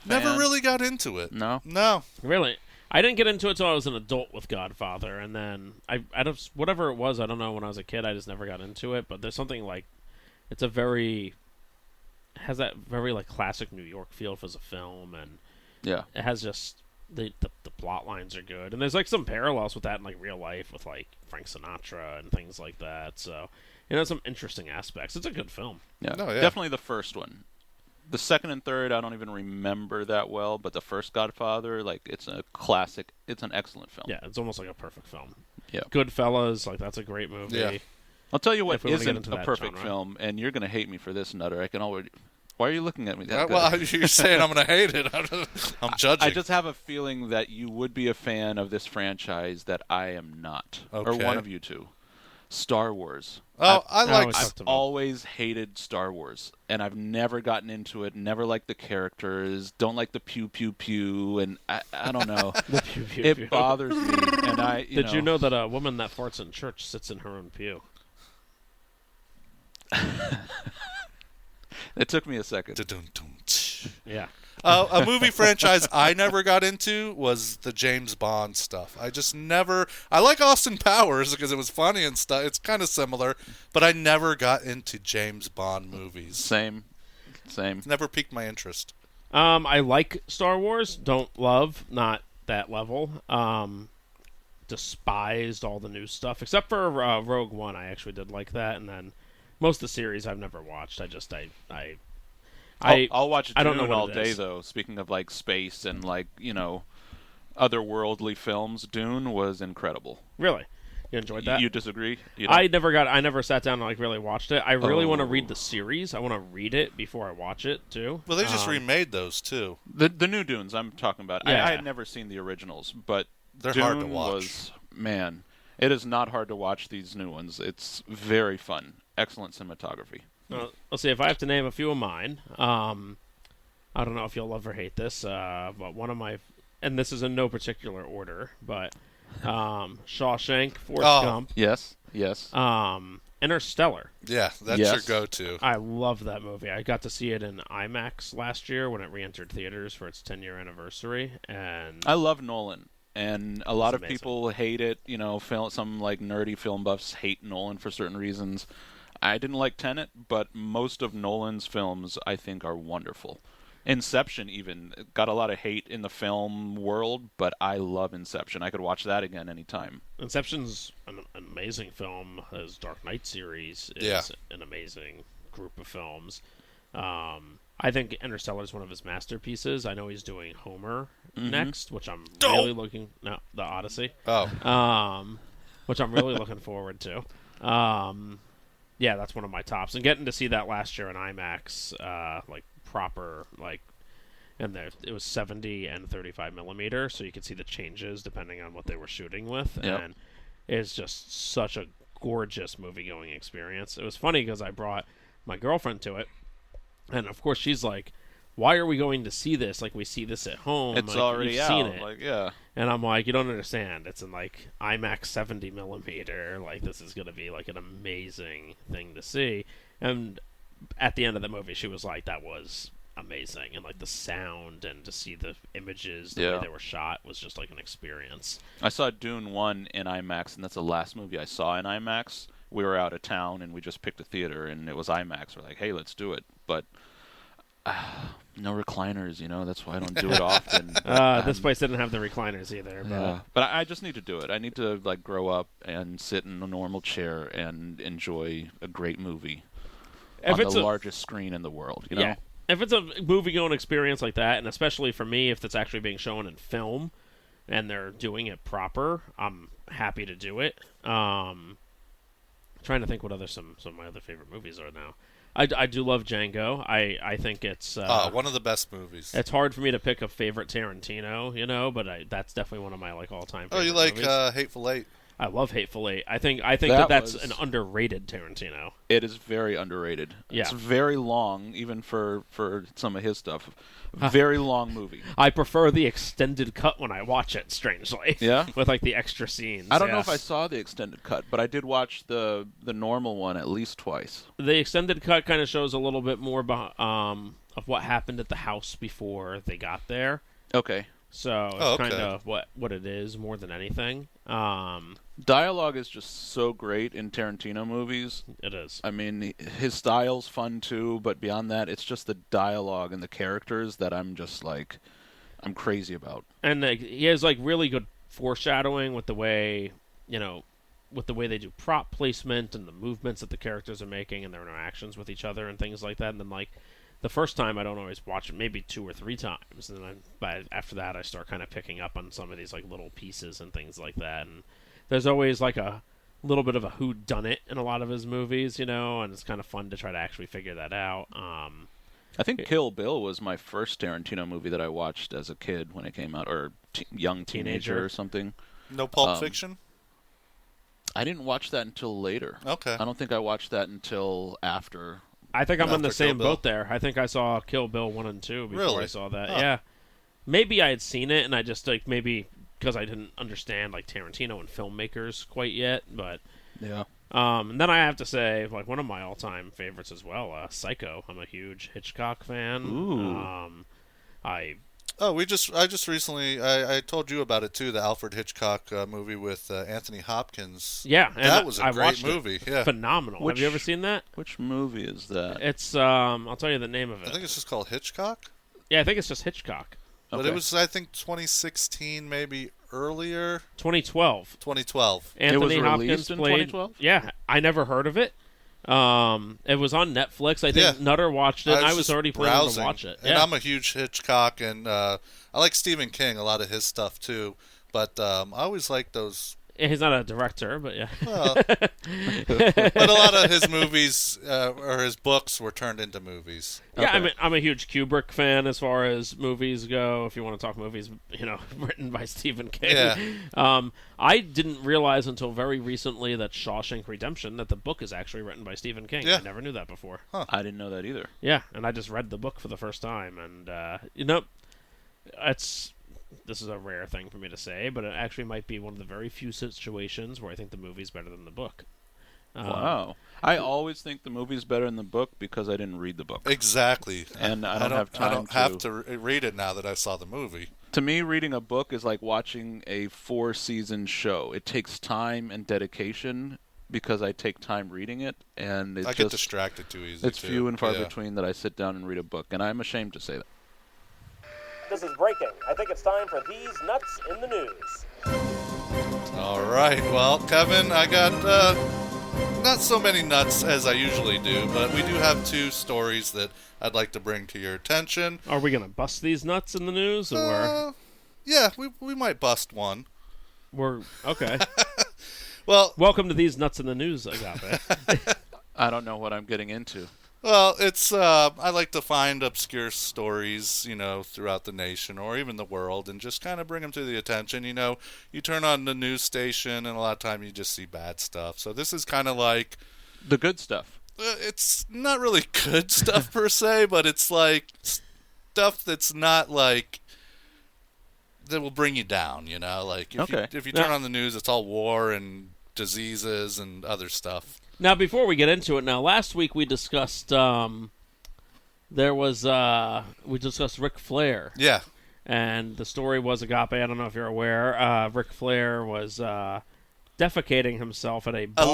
Never Fan? really got into it. No? No. Really? I didn't get into it until I was an adult with Godfather, and then I don't, whatever it was, I don't know, when I was a kid, I just never got into it, but there's something like, it's a very, has that very like classic New York feel as a film, and Yeah. it has just, the plot lines are good, and there's like some parallels with that in like real life with like Frank Sinatra and things like that, so some interesting aspects. It's a good film. Yeah. No, yeah. Definitely the first one. The second and third, I don't even remember that well, but the first Godfather, like, it's a classic. It's an excellent film. Yeah, it's almost like a perfect film. Yeah. Goodfellas, like that's a great movie. Yeah. I'll tell you what If we wanna get isn't into a that perfect genre. film, and you're going to hate me for this, Nutter. I can already... Why are you looking at me that Well, good? you're saying I'm going to hate it. I'm judging. I just have a feeling that you would be a fan of this franchise that I am not. Or Okay. one of you two. Star Wars. Oh, I like. always I've talked about- always hated Star Wars, and I've never gotten into it. Never liked the characters. Don't like the pew pew pew, and I don't know. The pew, pew, pew. It bothers me. And I Did you know that a woman that farts in church sits in her own pew? It took me a second. Dun-dun-dun. Yeah. A movie franchise I never got into was the James Bond stuff. I just never. I like Austin Powers because it was funny and stuff. It's kind of similar, but I never got into James Bond movies. Same. Never piqued my interest. I like Star Wars. Don't love, not that level. Despised all the new stuff except for Rogue One. I actually did like that, and then most of the series I've never watched. I'll watch Dune I don't know what all it day is. though. Speaking of like space and like otherworldly films, Dune was incredible. Really, you enjoyed that? You disagree? You don't? I never sat down and like really watched it. I really want to Oh. read the series. I want to read it before I watch it too. Well, they just remade those too. The new Dunes I'm talking about. Yeah. I had never seen the originals, but They're Dune hard to watch. was, man, it is not hard to watch these new ones. It's very fun. Excellent cinematography. Let's see if I have to name a few of mine. I don't know if you'll love or hate this, but one of my, and this is in no particular order, but Shawshank, Forrest Oh. Gump, Yes. Interstellar. Yeah, that's Yes. your go-to. I love that movie. I got to see it in IMAX last year when it re-entered theaters for its 10-year anniversary, and I love Nolan. And a lot of amazing. people hate it. Some like nerdy film buffs hate Nolan for certain reasons. I didn't like Tenet, but most of Nolan's films I think are wonderful. Inception even got a lot of hate in the film world, but I love Inception. I could watch that again anytime. Inception's an amazing film. His Dark Knight series is Yeah. an amazing group of films. I think Interstellar is one of his masterpieces. I know he's doing Homer next, which I'm really looking. No, the Odyssey. Oh, Which I'm really looking forward to. Yeah, that's one of my tops. And getting to see that last year in IMAX, like proper, like, and it was 70 and 35 millimeter, so you could see the changes depending on what they were shooting with. Yep. And it's just such a gorgeous movie-going experience. It was funny because I brought my girlfriend to it, and of course she's like, "Why are we going to see this? Like, we see this at home. It's like, already you've out. seen it." Like, yeah. And I'm like, "You don't understand. It's in like IMAX 70 millimeter. Like, this is gonna be like an amazing thing to see." And at the end of the movie, she was like, "That was amazing," and like the sound and to see the images, the way they were shot was just like an experience. I saw Dune 1 in IMAX, and that's the last movie I saw in IMAX. We were out of town, and we just picked a theater, and it was IMAX. We're like, hey, let's do it. But no recliners, that's why I don't do it often. This place didn't have the recliners either. But Yeah. But I just need to do it. I need to like grow up and sit in a normal chair and enjoy a great movie if on it's the a largest screen in the world. yeah, if it's a movie-going experience like that, and especially for me, if it's actually being shown in film and they're doing it proper, I'm happy to do it. Trying to think what some of my other favorite movies are now. I do love Django. I think it's one of the best movies. it's hard for me to pick a favorite Tarantino, but that's definitely one of my like all-time Oh, favorite you like movies. Hateful Eight? I love Hateful Eight. I think that's was- an underrated Tarantino. It is very underrated. Yeah. It's very long, even for some of his stuff. Very long movie. I prefer the extended cut when I watch it, strangely. Yeah? With like the extra scenes. I don't know if I yes. saw the extended cut, but I did watch the normal one at least twice. The extended cut kind of shows a little bit more of what happened at the house before they got there. Okay. So it's Oh, okay. kind of what it is more than anything. Dialogue is just so great in Tarantino movies. It is. I mean, his style's fun too, but beyond that, it's just the dialogue and the characters that I'm just like, I'm crazy about. And he has like really good foreshadowing with the way, with the way they do prop placement and the movements that the characters are making and their interactions with each other and things like that. And then like the first time I don't always watch it, maybe 2 or 3 times, and then but after that I start kind of picking up on some of these like little pieces and things like that. And there's always like a little bit of a whodunit in a lot of his movies, and it's kind of fun to try to actually figure that out. I think Kill Bill was my first Tarantino movie that I watched as a kid when it came out, or young teenager or something. No Pulp Fiction? I didn't watch that until later. Okay. I don't think I watched that until after. I think I'm in the After same Kill Bill. boat there. I think I saw Kill Bill 1 and 2 before Really? I saw that. Huh. Yeah. Maybe I had seen it, and I just, like, maybe because I didn't understand, like, Tarantino and filmmakers quite yet, but... Yeah. And then I have to say, like, one of my all-time favorites as well, Psycho. I'm a huge Hitchcock fan. Ooh. I Oh, I just recently, I told you about it too, the Alfred Hitchcock movie with Anthony Hopkins. Yeah, and that was a I great watched movie. It. Yeah, Phenomenal. Have you ever seen that? Which movie is that? It's I'll tell you the name of it. I think it's just called Hitchcock. Yeah, I think it's just Hitchcock. But Okay. it was, I think, 2016, maybe earlier. 2012. 2012. Anthony was Hopkins released in played. 2012? Yeah, I never heard of it. It was on Netflix. I think Yeah. Nutter watched it. And I was just already planning browsing, to watch it. And Yeah. I'm a huge Hitchcock, and I like Stephen King, a lot of his stuff too. But I always like those. He's not a director, but yeah. Well, but a lot of his movies or his books were turned into movies. Yeah, Okay. I mean, I'm a huge Kubrick fan as far as movies go. If you want to talk movies, written by Stephen King. Yeah. I didn't realize until very recently that Shawshank Redemption, that the book is actually written by Stephen King. Yeah. I never knew that before. I didn't know that either. Yeah, and I just read the book for the first time, and this is a rare thing for me to say, but it actually might be one of the very few situations where I think the movie's better than the book. Wow. I always think the movie's better than the book because I didn't read the book. Exactly. And I don't have time I don't have to read it now that I saw the movie. To me, reading a book is like watching a 4-season show. It takes time and dedication because I take time reading it, and I get distracted too easily. It's too. few and far Yeah. between that I sit down and read a book, and I'm ashamed to say that. This is breaking. I think it's time for these nuts in the news. All right. Well, Kevin, I got not so many nuts as I usually do, but we do have two stories that I'd like to bring to your attention. Are we going to bust these nuts in the news, or Yeah, we might bust one. we're okay? Well, Welcome to these nuts in the news, Agape. I don't know what I'm getting into. it's I like to find obscure stories, throughout the nation or even the world, and just kind of bring them to the attention. You turn on the news station, and a lot of time you just see bad stuff. So this is kind of like, The good stuff. it's not really good stuff per se, but it's like stuff that's not like that will bring you down. Like Okay. if you turn on the news, it's all war and diseases and other stuff. Now, before we get into it, last week we discussed we discussed Ric Flair, Yeah. and the story was Agape. I don't know if you're aware. Ric Flair was defecating himself at a bar.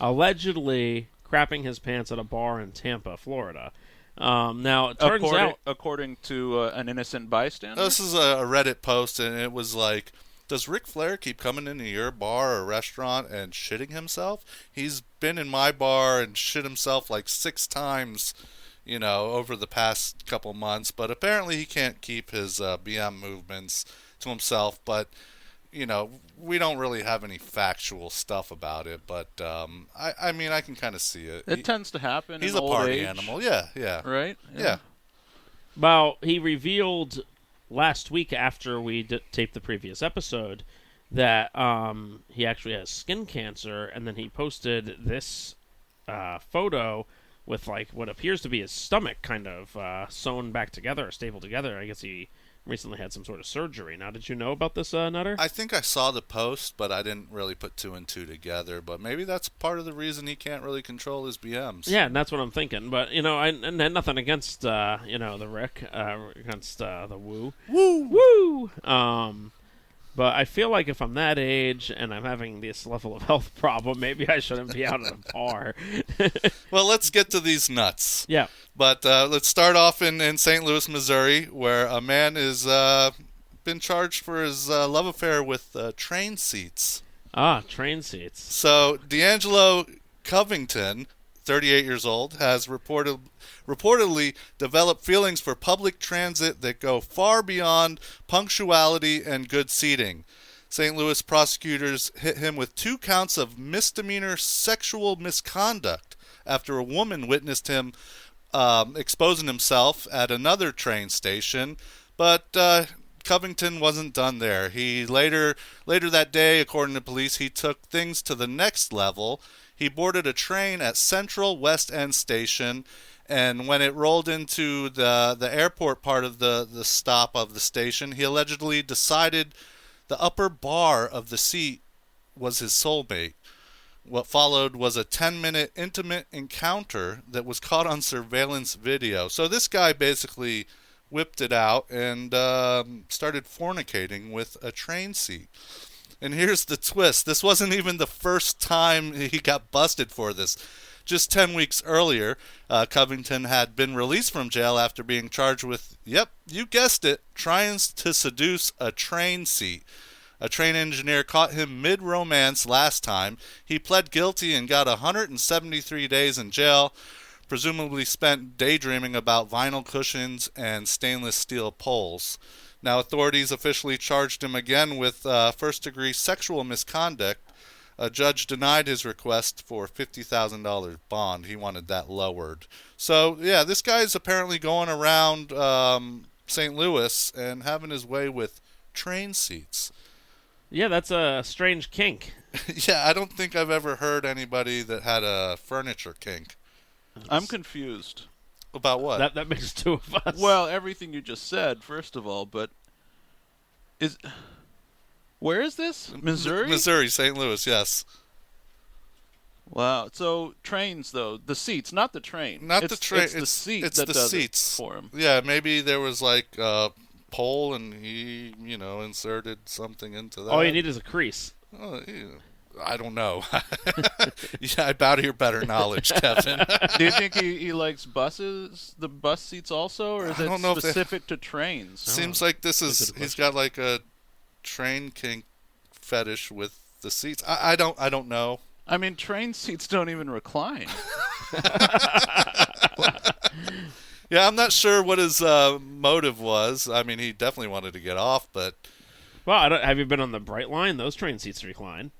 Allegedly crapping his pants at a bar in Tampa, Florida. Now, it turns out... According to an innocent bystander? This is a Reddit post, and it was like, does Ric Flair keep coming into your bar or restaurant and shitting himself? He's been in my bar and shit himself like 6 times, over the past couple months. But apparently he can't keep his BM movements to himself. But, we don't really have any factual stuff about it. But, I mean, I can kind of see it. It tends to happen He's in a old party age, animal. Yeah. right? Yeah. Well, he revealed last week after we taped the previous episode that he actually has skin cancer, and then he posted this photo with like what appears to be his stomach kind of sewn back together or stapled together. I guess he recently had some sort of surgery. Now, did you know about this, Nutter? I think I saw the post, but I didn't really put 2 and 2 together. But maybe that's part of the reason he can't really control his BMs. Yeah, and that's what I'm thinking. But, I nothing against, the Rick, against the Woo. Woo! But I feel like if I'm that age and I'm having this level of health problem, maybe I shouldn't be out at a bar. Well, let's get to these nuts. Yeah. But let's start off in St. Louis, Missouri, where a man is been charged for his love affair with train seats. Ah, train seats. So D'Angelo Covington, 38 years old, has reportedly developed feelings for public transit that go far beyond punctuality and good seating. St. Louis prosecutors hit him with 2 counts of misdemeanor sexual misconduct after a woman witnessed him exposing himself at another train station. But Covington wasn't done there. He later that day, according to police, he took things to the next level. He boarded a train at Central West End Station, and when it rolled into the airport part of the stop of the station, he allegedly decided the upper bar of the seat was his soulmate. What followed was a 10-minute intimate encounter that was caught on surveillance video. So this guy basically whipped it out and started fornicating with a train seat. And here's the twist. This wasn't even the first time he got busted for this. Just 10 weeks earlier, Covington had been released from jail after being charged with, yep, you guessed it, trying to seduce a train seat. A train engineer caught him mid-romance last time. He pled guilty and got 173 days in jail, presumably spent daydreaming about vinyl cushions and stainless steel poles. Now, authorities officially charged him again with first-degree sexual misconduct. A judge denied his request for $50,000 bond. He wanted that lowered. So, yeah, this guy's apparently going around St. Louis and having his way with train seats. Yeah, that's a strange kink. Yeah, I don't think I've ever heard anybody that had a furniture kink. I'm confused. About what? That makes two of us. Well, everything you just said, first of all, but where is this? Missouri? Missouri, St. Louis, yes. Wow. So trains, though, the seats, not the train. Not the train. It's the seat it's that the does seats it for him. Yeah, maybe there was like a pole and he, inserted something into that. All you need is a crease. Oh, I don't know. Yeah, I bow to your better knowledge, Kevin. Do you think he likes buses, the bus seats also, or is I it don't know if specific to trains? Seems like he's got like a train kink fetish with the seats. I don't know. I mean, train seats don't even recline. Yeah, I'm not sure what his motive was. I mean, he definitely wanted to get off, but... Well, have you been on the Bright Line? Those train seats recline.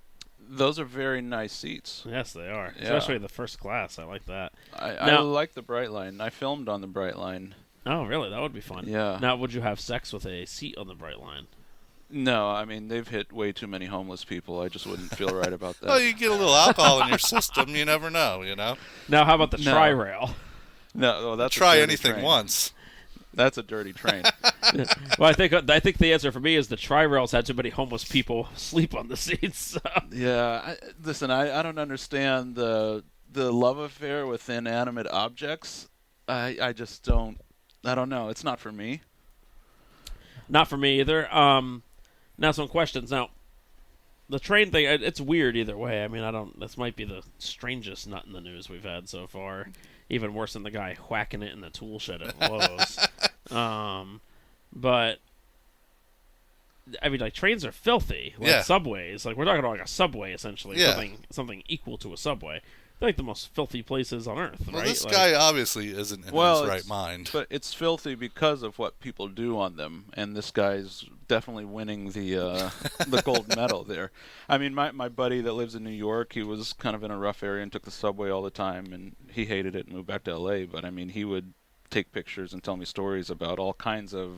Those are very nice seats. Yes, they are. Yeah. Especially the first class. I like that. I like the Bright Line. I filmed on the Bright Line. Oh, really? That would be fun. Yeah. Now, would you have sex with a seat on the Bright Line? No, I mean, they've hit way too many homeless people. I just wouldn't feel right about that. Well, you get a little alcohol in your system. You never know, Now, how about the No. Tri-Rail? No, that's Try a dirty anything train. once. That's a dirty train. Well, I think the answer for me is the Tri-Rails had too many homeless people sleep on the seats. So. Yeah, listen, I don't understand the love affair with inanimate objects. I just don't. I don't know. It's not for me. Not for me either. Now, some questions. Now, the train thing, it's weird either way. I mean, this might be the strangest nut in the news we've had so far. Even worse than the guy whacking it in the tool shed at Lowe's. But, I mean, like, trains are filthy. Like Yeah. subways. Like, we're talking about like a subway, essentially. Yeah. Something equal to a subway. They're like the most filthy places on earth, Well, right? this Like, guy obviously isn't in his right mind. But it's filthy because of what people do on them, and this guy's definitely winning the the gold medal there. I mean, my buddy that lives in New York, he was kind of in a rough area and took the subway all the time, and he hated it and moved back to L.A., but I mean, he would take pictures and tell me stories about all kinds of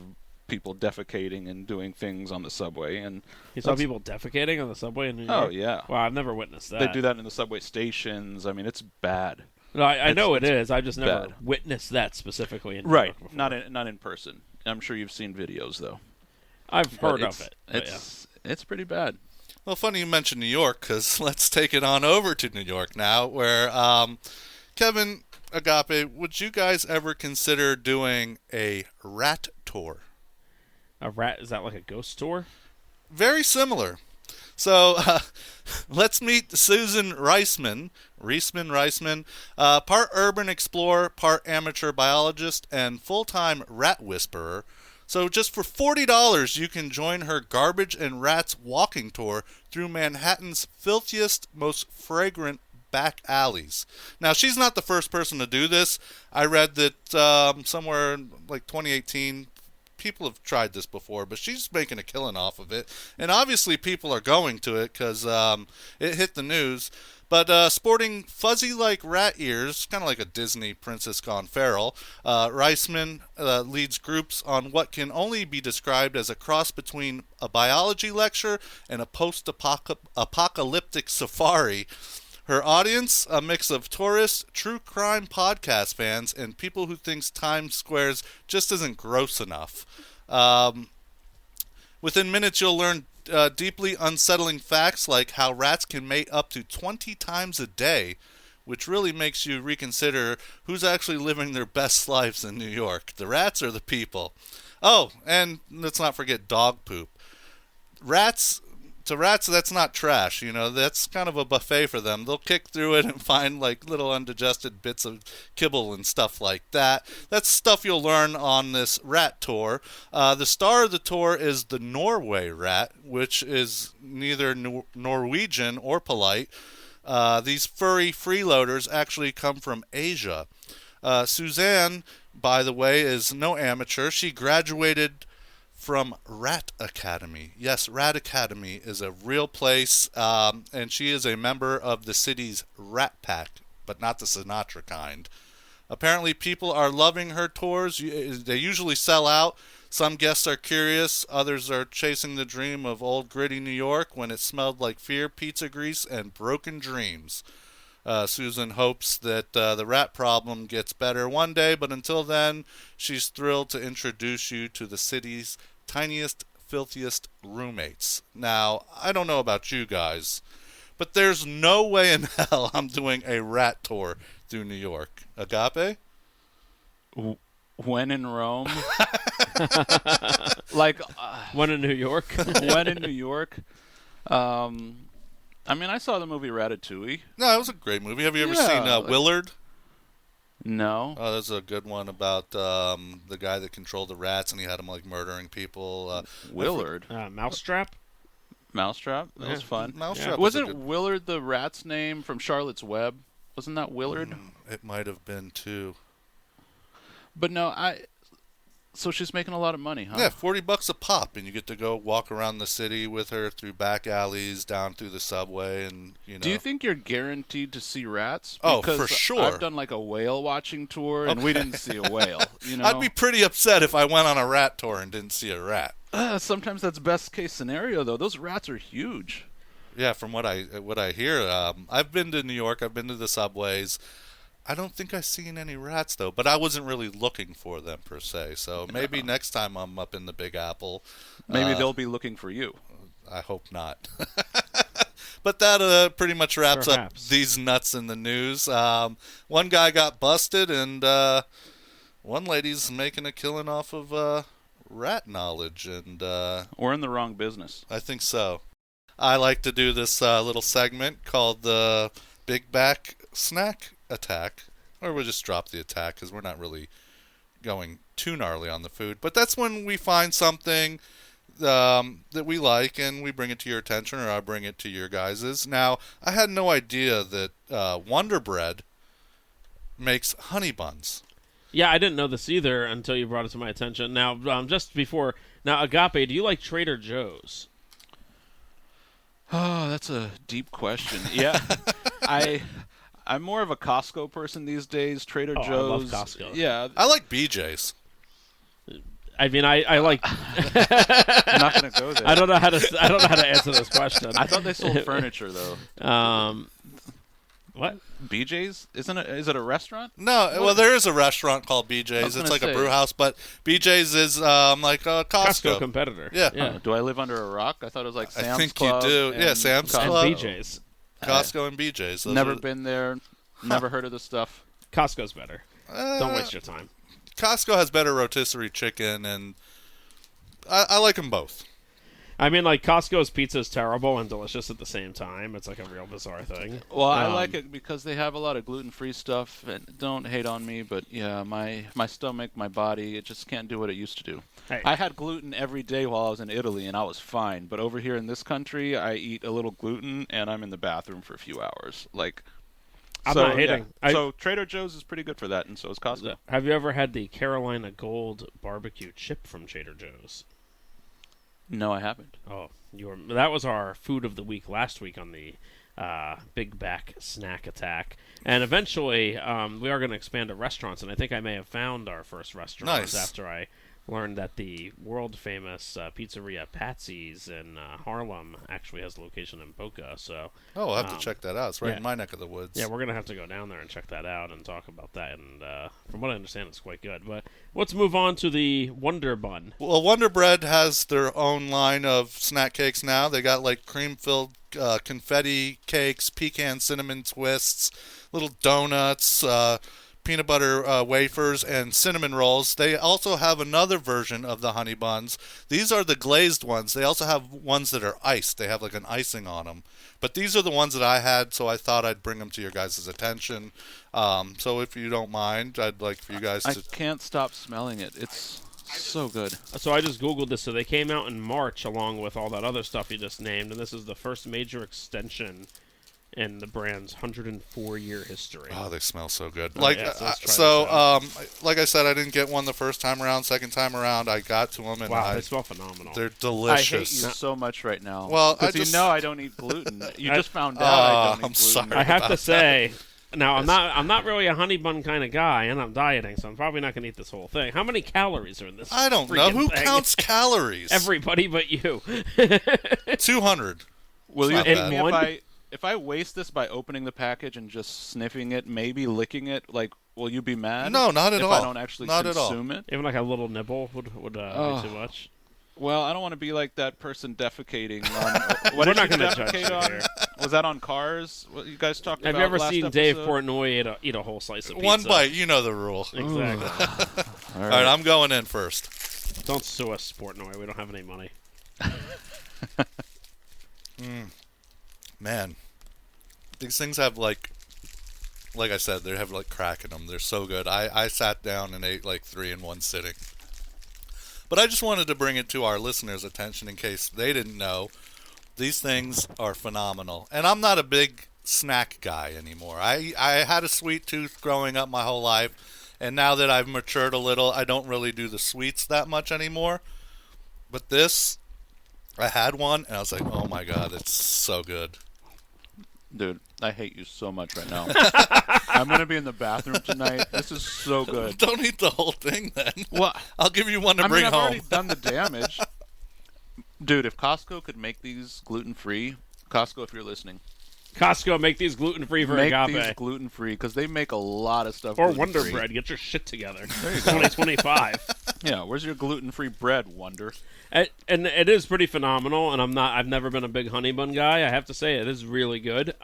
people defecating and doing things on the subway. And you saw people defecating on the subway in New York? Oh, yeah. Wow, I've never witnessed that. They do that in the subway stations. I mean, it's bad. No, I know it is. I've just never bad. witnessed that specifically in New Right. York before. Not in person. I'm sure you've seen videos, though. I've But heard of it. but yeah. It's pretty bad. Well, funny you mentioned New York, because let's take it on over to New York now, where Kevin, Agape, would you guys ever consider doing a rat tour? A rat, is that like a ghost tour? Very similar. So let's meet Susan Reisman, part urban explorer, part amateur biologist, and full-time rat whisperer. So just for $40, you can join her Garbage and Rats walking tour through Manhattan's filthiest, most fragrant back alleys. Now, she's not the first person to do this. I read that somewhere in like 2018, people have tried this before, but she's making a killing off of it. And obviously people are going to it because it hit the news. But sporting fuzzy-like rat ears, kind of like a Disney princess gone feral, Reisman leads groups on what can only be described as a cross between a biology lecture and a post-apocalyptic safari. Her audience, a mix of tourists, true crime podcast fans, and people who thinks Times Square's just isn't gross enough. Within minutes, you'll learn deeply unsettling facts like how rats can mate up to 20 times a day, which really makes you reconsider who's actually living their best lives in New York, the rats or the people. Oh, and let's not forget dog poop. To rats, that's not trash, you know, that's kind of a buffet for them. They'll kick through it and find, like, little undigested bits of kibble and stuff like that. That's stuff you'll learn on this rat tour. The star of the tour is the Norway rat, which is neither Norwegian or polite. These furry freeloaders actually come from Asia. Suzanne, by the way, is no amateur. She graduated from Rat Academy. Yes, Rat Academy is a real place, and she is a member of the city's Rat Pack, but not the Sinatra kind. Apparently, people are loving her tours. They usually sell out. Some guests are curious. Others are chasing the dream of old gritty New York when it smelled like fear, pizza grease, and broken dreams. Susan hopes that the rat problem gets better one day, but until then, she's thrilled to introduce you to the city's tiniest, filthiest roommates. Now, I don't know about you guys, but there's no way in hell I'm doing a rat tour through New York. Agape? When in Rome. When in New York. When in New York. I mean, I saw the movie Ratatouille. No, it was a great movie. Have you ever seen Willard? No. Oh, that's a good one about the guy that controlled the rats and he had them like murdering people. Willard. Mousetrap? Mousetrap? That was fun. Mousetrap Wasn't Willard the rat's name from Charlotte's Web? Wasn't that Willard? It might have been too. But no, so she's making a lot of money, huh? Yeah, $40 a pop, and you get to go walk around the city with her through back alleys, down through the subway, and you know. Do you think you're guaranteed to see rats? Oh, for sure. I've done like a whale watching tour, and we didn't see a whale. You know, I'd be pretty upset if I went on a rat tour and didn't see a rat. Sometimes that's best case scenario, though. Those rats are huge. Yeah, from what I hear, I've been to New York. I've been to the subways. I don't think I've seen any rats, though, but I wasn't really looking for them, per se. So maybe next time I'm up in the Big Apple. Maybe they'll be looking for you. I hope not. But that pretty much wraps up these nuts in the news. One guy got busted, and one lady's making a killing off of rat knowledge. And we're in the wrong business. I think so. I like to do this little segment called the Big Back Snack Attack, or we'll just drop the attack because we're not really going too gnarly on the food. But that's when we find something that we like and we bring it to your attention, or I bring it to your guys's. Now, I had no idea that Wonder Bread makes honey buns. Yeah, I didn't know this either until you brought it to my attention. Now, Agape, do you like Trader Joe's? Oh, that's a deep question. Yeah, I'm more of a Costco person these days. Trader Joe's. I love Costco. Yeah, I like BJ's. I mean, I like. I'm not going to go there. I don't know how to answer this question. I thought they sold furniture though. What? BJ's? Is it a restaurant? No, well, there is a restaurant called BJ's. It's like a brew house, but BJ's is like a Costco competitor. Yeah. Oh, do I live under a rock? I thought it was like Sam's I think Club. You do. Yeah, Sam's Club. And BJ's. Costco and BJ's. Never been there. Never heard of the stuff. Costco's better. Don't waste your time. Costco has better rotisserie chicken, and I like them both. I mean, like, Costco's pizza is terrible and delicious at the same time. It's like a real bizarre thing. Well, I like it because they have a lot of gluten-free stuff. And don't hate on me, but yeah, my stomach, my body, it just can't do what it used to do. Hey. I had gluten every day while I was in Italy, and I was fine. But over here in this country, I eat a little gluten, and I'm in the bathroom for a few hours. Like, I'm So, not hating. So Trader Joe's is pretty good for that, and so is Costco. Have you ever had the Carolina Gold barbecue chip from Trader Joe's? No, I haven't. Oh, that was our food of the week last week on the Big Back Snack Attack. And eventually, we are going to expand to restaurants, and I think I may have found our first restaurant Nice. after I learned that the world-famous pizzeria Patsy's in Harlem actually has a location in Boca. So, Oh, I'll have to check that out. It's right yeah. in my neck of the woods. yeah, we're going to have to go down there and check that out and talk about that. And from what I understand, it's quite good. But let's move on to the Wonder Bun. Well, Wonder Bread has their own line of snack cakes now. They got like cream-filled confetti cakes, pecan cinnamon twists, little donuts, peanut butter wafers, and cinnamon rolls. They also have another version of the honey buns. These are the glazed ones. They also have ones that are iced. They have like an icing on them. But these are the ones that I had, so I thought I'd bring them to your guys' attention. So if you don't mind, I'd like for you guys I to... can't stop smelling it. It's so good. So I just Googled this. So they came out in March along with all that other stuff you just named, and this is the first major extension in the brand's 104-year history. Oh, they smell so good. Oh, Like yeah, so let's try this out. like I said, I didn't get one the first time around. Second time around, I got to them, and Wow, they smell phenomenal. they're I hate delicious. you so much right now. Well, I because just- you know I don't eat gluten. You I- just found out I don't eat I'm gluten. sorry. I have to about say, now I'm not really a honey bun kind of guy, and I'm dieting, so I'm probably not going to eat this whole thing. How many calories are in this? I don't know. freaking Who thing? counts calories? Everybody but you. 200. Will It's you not hit bad. me One- if I waste this by opening the package and just sniffing it, maybe licking it? Like, will you be mad? No, not at if all. I don't actually Not at all. consume it? Even like a little nibble would be too much. Well, I don't want to be like that person defecating on. What We're did not you gonna judge defecate you on? here. Was that on Cars? What you guys talked Have about you ever last seen episode? Dave Portnoy eat a whole slice of pizza? One bite. You know the rule. Exactly. All All right, I'm going in first. Don't sue us, Portnoy. We don't have any money. Man, these things have like I said, they have like crack in them. They're so good. I sat down and ate like 3 in one sitting. But I just wanted to bring it to our listeners' attention in case they didn't know. These things are phenomenal. And I'm not a big snack guy anymore. I had a sweet tooth growing up my whole life. And now that I've matured a little, I don't really do the sweets that much anymore. But this, I had one and I was like, oh my God, it's so good. Dude, I hate you so much right now. I'm gonna be in the bathroom tonight. This is so good. Don't eat the whole thing then. Well, I'll give you one to I bring mean, I've home. already done the damage. Dude, if Costco could make these gluten-free, Costco, if you're listening, Costco, make these gluten-free for make Agape. these gluten-free because they make a lot of stuff. Or gluten-free. Wonder Bread. Get your shit together. 2025. Yeah, where's your gluten-free bread, Wonder? And it is pretty phenomenal, and I've never been a big honey bun guy. I have to say it is really good.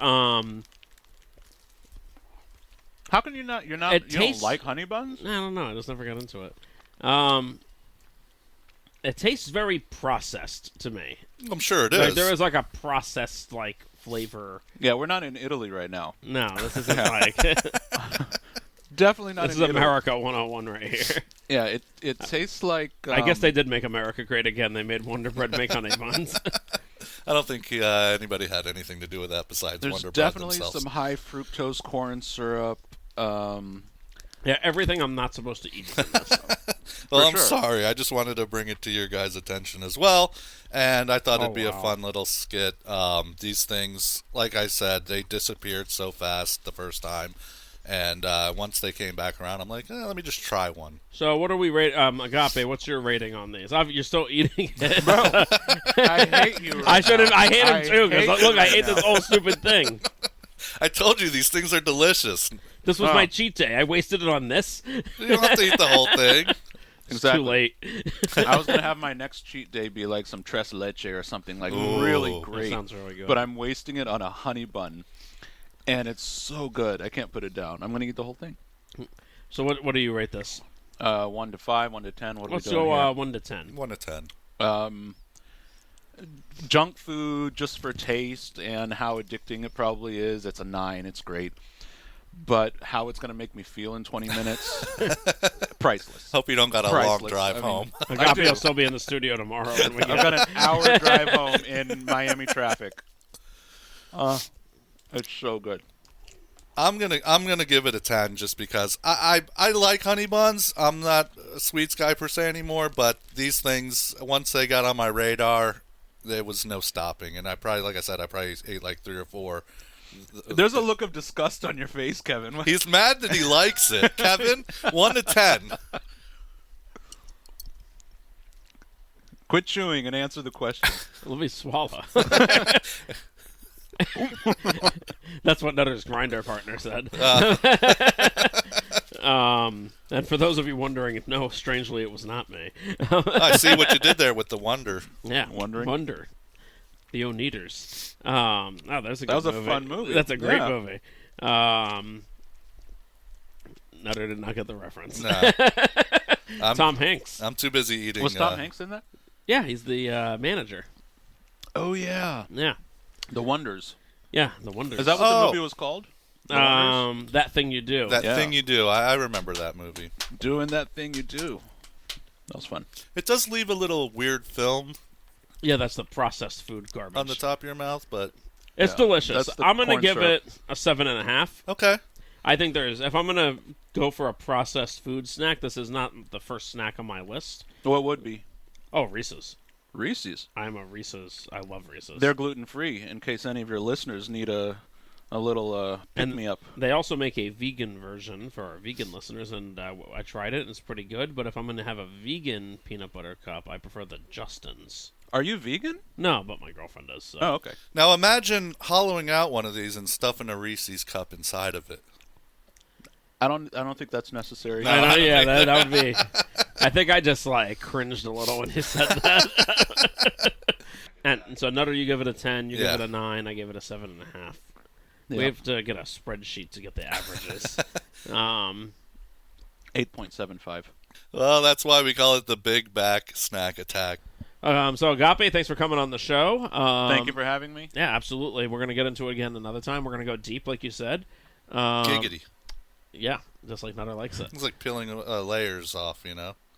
How can you not? You tastes- don't like honey buns? I don't know. I just never got into it. It tastes very processed to me. I'm sure it Like, is. there is like a processed like flavor. Yeah, we're not in Italy right now. No, this isn't like Definitely not this in is Italy. America 101 right here. Yeah, it tastes like. I guess they did make America great again. They made Wonder Bread make honey buns. I don't think anybody had anything to do with that besides There's Wonder Bread definitely themselves. some high fructose corn syrup. Yeah, everything I'm not supposed to eat is in this. Well, for I'm sure. sorry. I just wanted to bring it to your guys' attention as well, and I thought Oh, it'd be a wow. fun little skit. These things, like I said, they disappeared so fast the first time, and once they came back around, I'm like, let me just try one. So what are we rate? Agape, what's your rating on these? You're still eating it. Bro, I hate you. Right I should have. now. I hate him too. hate Because you look, I right ate now. this whole stupid thing. I told you these things are delicious. This was Oh. my cheat day. I wasted it on this. You don't have to eat the whole thing. It's Exactly. too late. I was gonna have my next cheat day be like some tres leche or something like Ooh. really That great. That sounds really good. But I'm wasting it on a honey bun, and it's so good. I can't put it down. I'm gonna eat the whole thing. So what do you rate this? 1 to 5, 1 to 10. What are Let's we doing go here? 1 to 10. 1 to 10. Junk food just for taste and how addicting it probably is. It's a 9. It's great. But how it's going to make me feel in 20 minutes, priceless. Hope you don't got a long Priceless. drive I mean, home. Agape do. will still be in the studio tomorrow. When we I've get got an hour drive home in Miami traffic. It's so good. I'm gonna give it a 10 just because I like honey buns. I'm not a sweets guy per se anymore, but these things, once they got on my radar, there was no stopping. And I probably ate like 3 or 4. There's a look of disgust on your face, Kevin. He's mad that he likes it. Kevin, 1 to 10. Quit chewing and answer the question. Let me swallow. That's what Nutter's grinder partner said. And for those of you wondering, no, strangely, it was not me. I see what you did there with the wonder. Yeah, Wonder. The Oneaters. There's a good movie. That was a fun movie. That's a great movie. Nutter did not get the reference. Nah. Tom Hanks. I'm too busy eating. Was Tom Hanks in that? Yeah, he's the manager. Oh, yeah. Yeah. The Wonders. Yeah, The Wonders. Is that what the movie was called? That Thing You Do. That Thing You Do. I remember that movie. Doing That Thing You Do. That was fun. It does leave a little weird film Yeah, that's the processed food garbage. on the top of your mouth, but... It's delicious. I'm going to give syrup. it a 7.5. Okay. I think if I'm going to go for a processed food snack, this is not the first snack on my list. What would be? Oh, Reese's. Reese's. I'm a Reese's. I love Reese's. They're gluten-free, in case any of your listeners need a little pick-me-up. They also make a vegan version for our vegan listeners, and I tried it, and it's pretty good. But if I'm going to have a vegan peanut butter cup, I prefer the Justin's. Are you vegan? No, but my girlfriend does. So. Oh, okay. Now imagine hollowing out one of these and stuffing a Reese's cup inside of it. I don't think that's necessary. I know, yeah, that would be. I think I just cringed a little when he said that. And so Nutter, you give it a 10. You give it a 9. I give it a 7.5. Yeah. We have to get a spreadsheet to get the averages. 8.75. Well, that's why we call it the Big Back Snack Attack. So Agape, thanks for coming on the show. Thank you for having me. Yeah, absolutely. We're going to get into it again another time. We're going to go deep, like you said. Giggity. Yeah, just like Nutter likes it. It's like peeling layers off,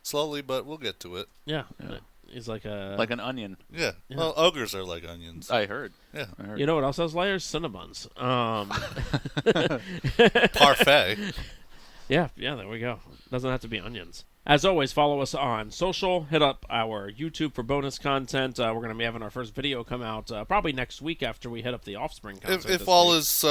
Slowly, but we'll get to it. Yeah. He's like an onion. Yeah. Well, ogres are like onions. I heard. Yeah. You know what else has layers? Cinnabuns. Parfait. Yeah, there we go. Doesn't have to be onions. As always, follow us on social. Hit up our YouTube for bonus content. We're going to be having our first video come out probably next week after we hit up the Offspring concert. If all is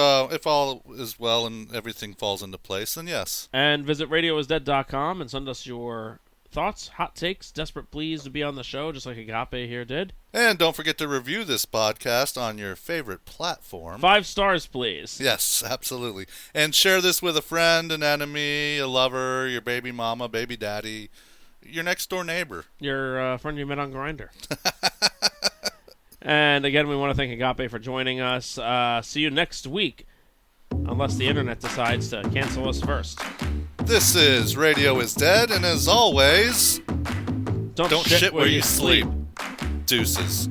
well and everything falls into place, then yes. And visit radioisdead.com and send us your thoughts, hot takes, desperate pleas to be on the show, just like Agape here did. And don't forget to review this podcast on your favorite platform. 5 stars, please. Yes, absolutely. And share this with a friend, an enemy, a lover, your baby mama, baby daddy, your next door neighbor. Your friend you met on Grindr. And again, we want to thank Agape for joining us. See you next week, unless the internet decides to cancel us first. This is Radio is Dead, and as always, don't shit where you sleep. Deuces.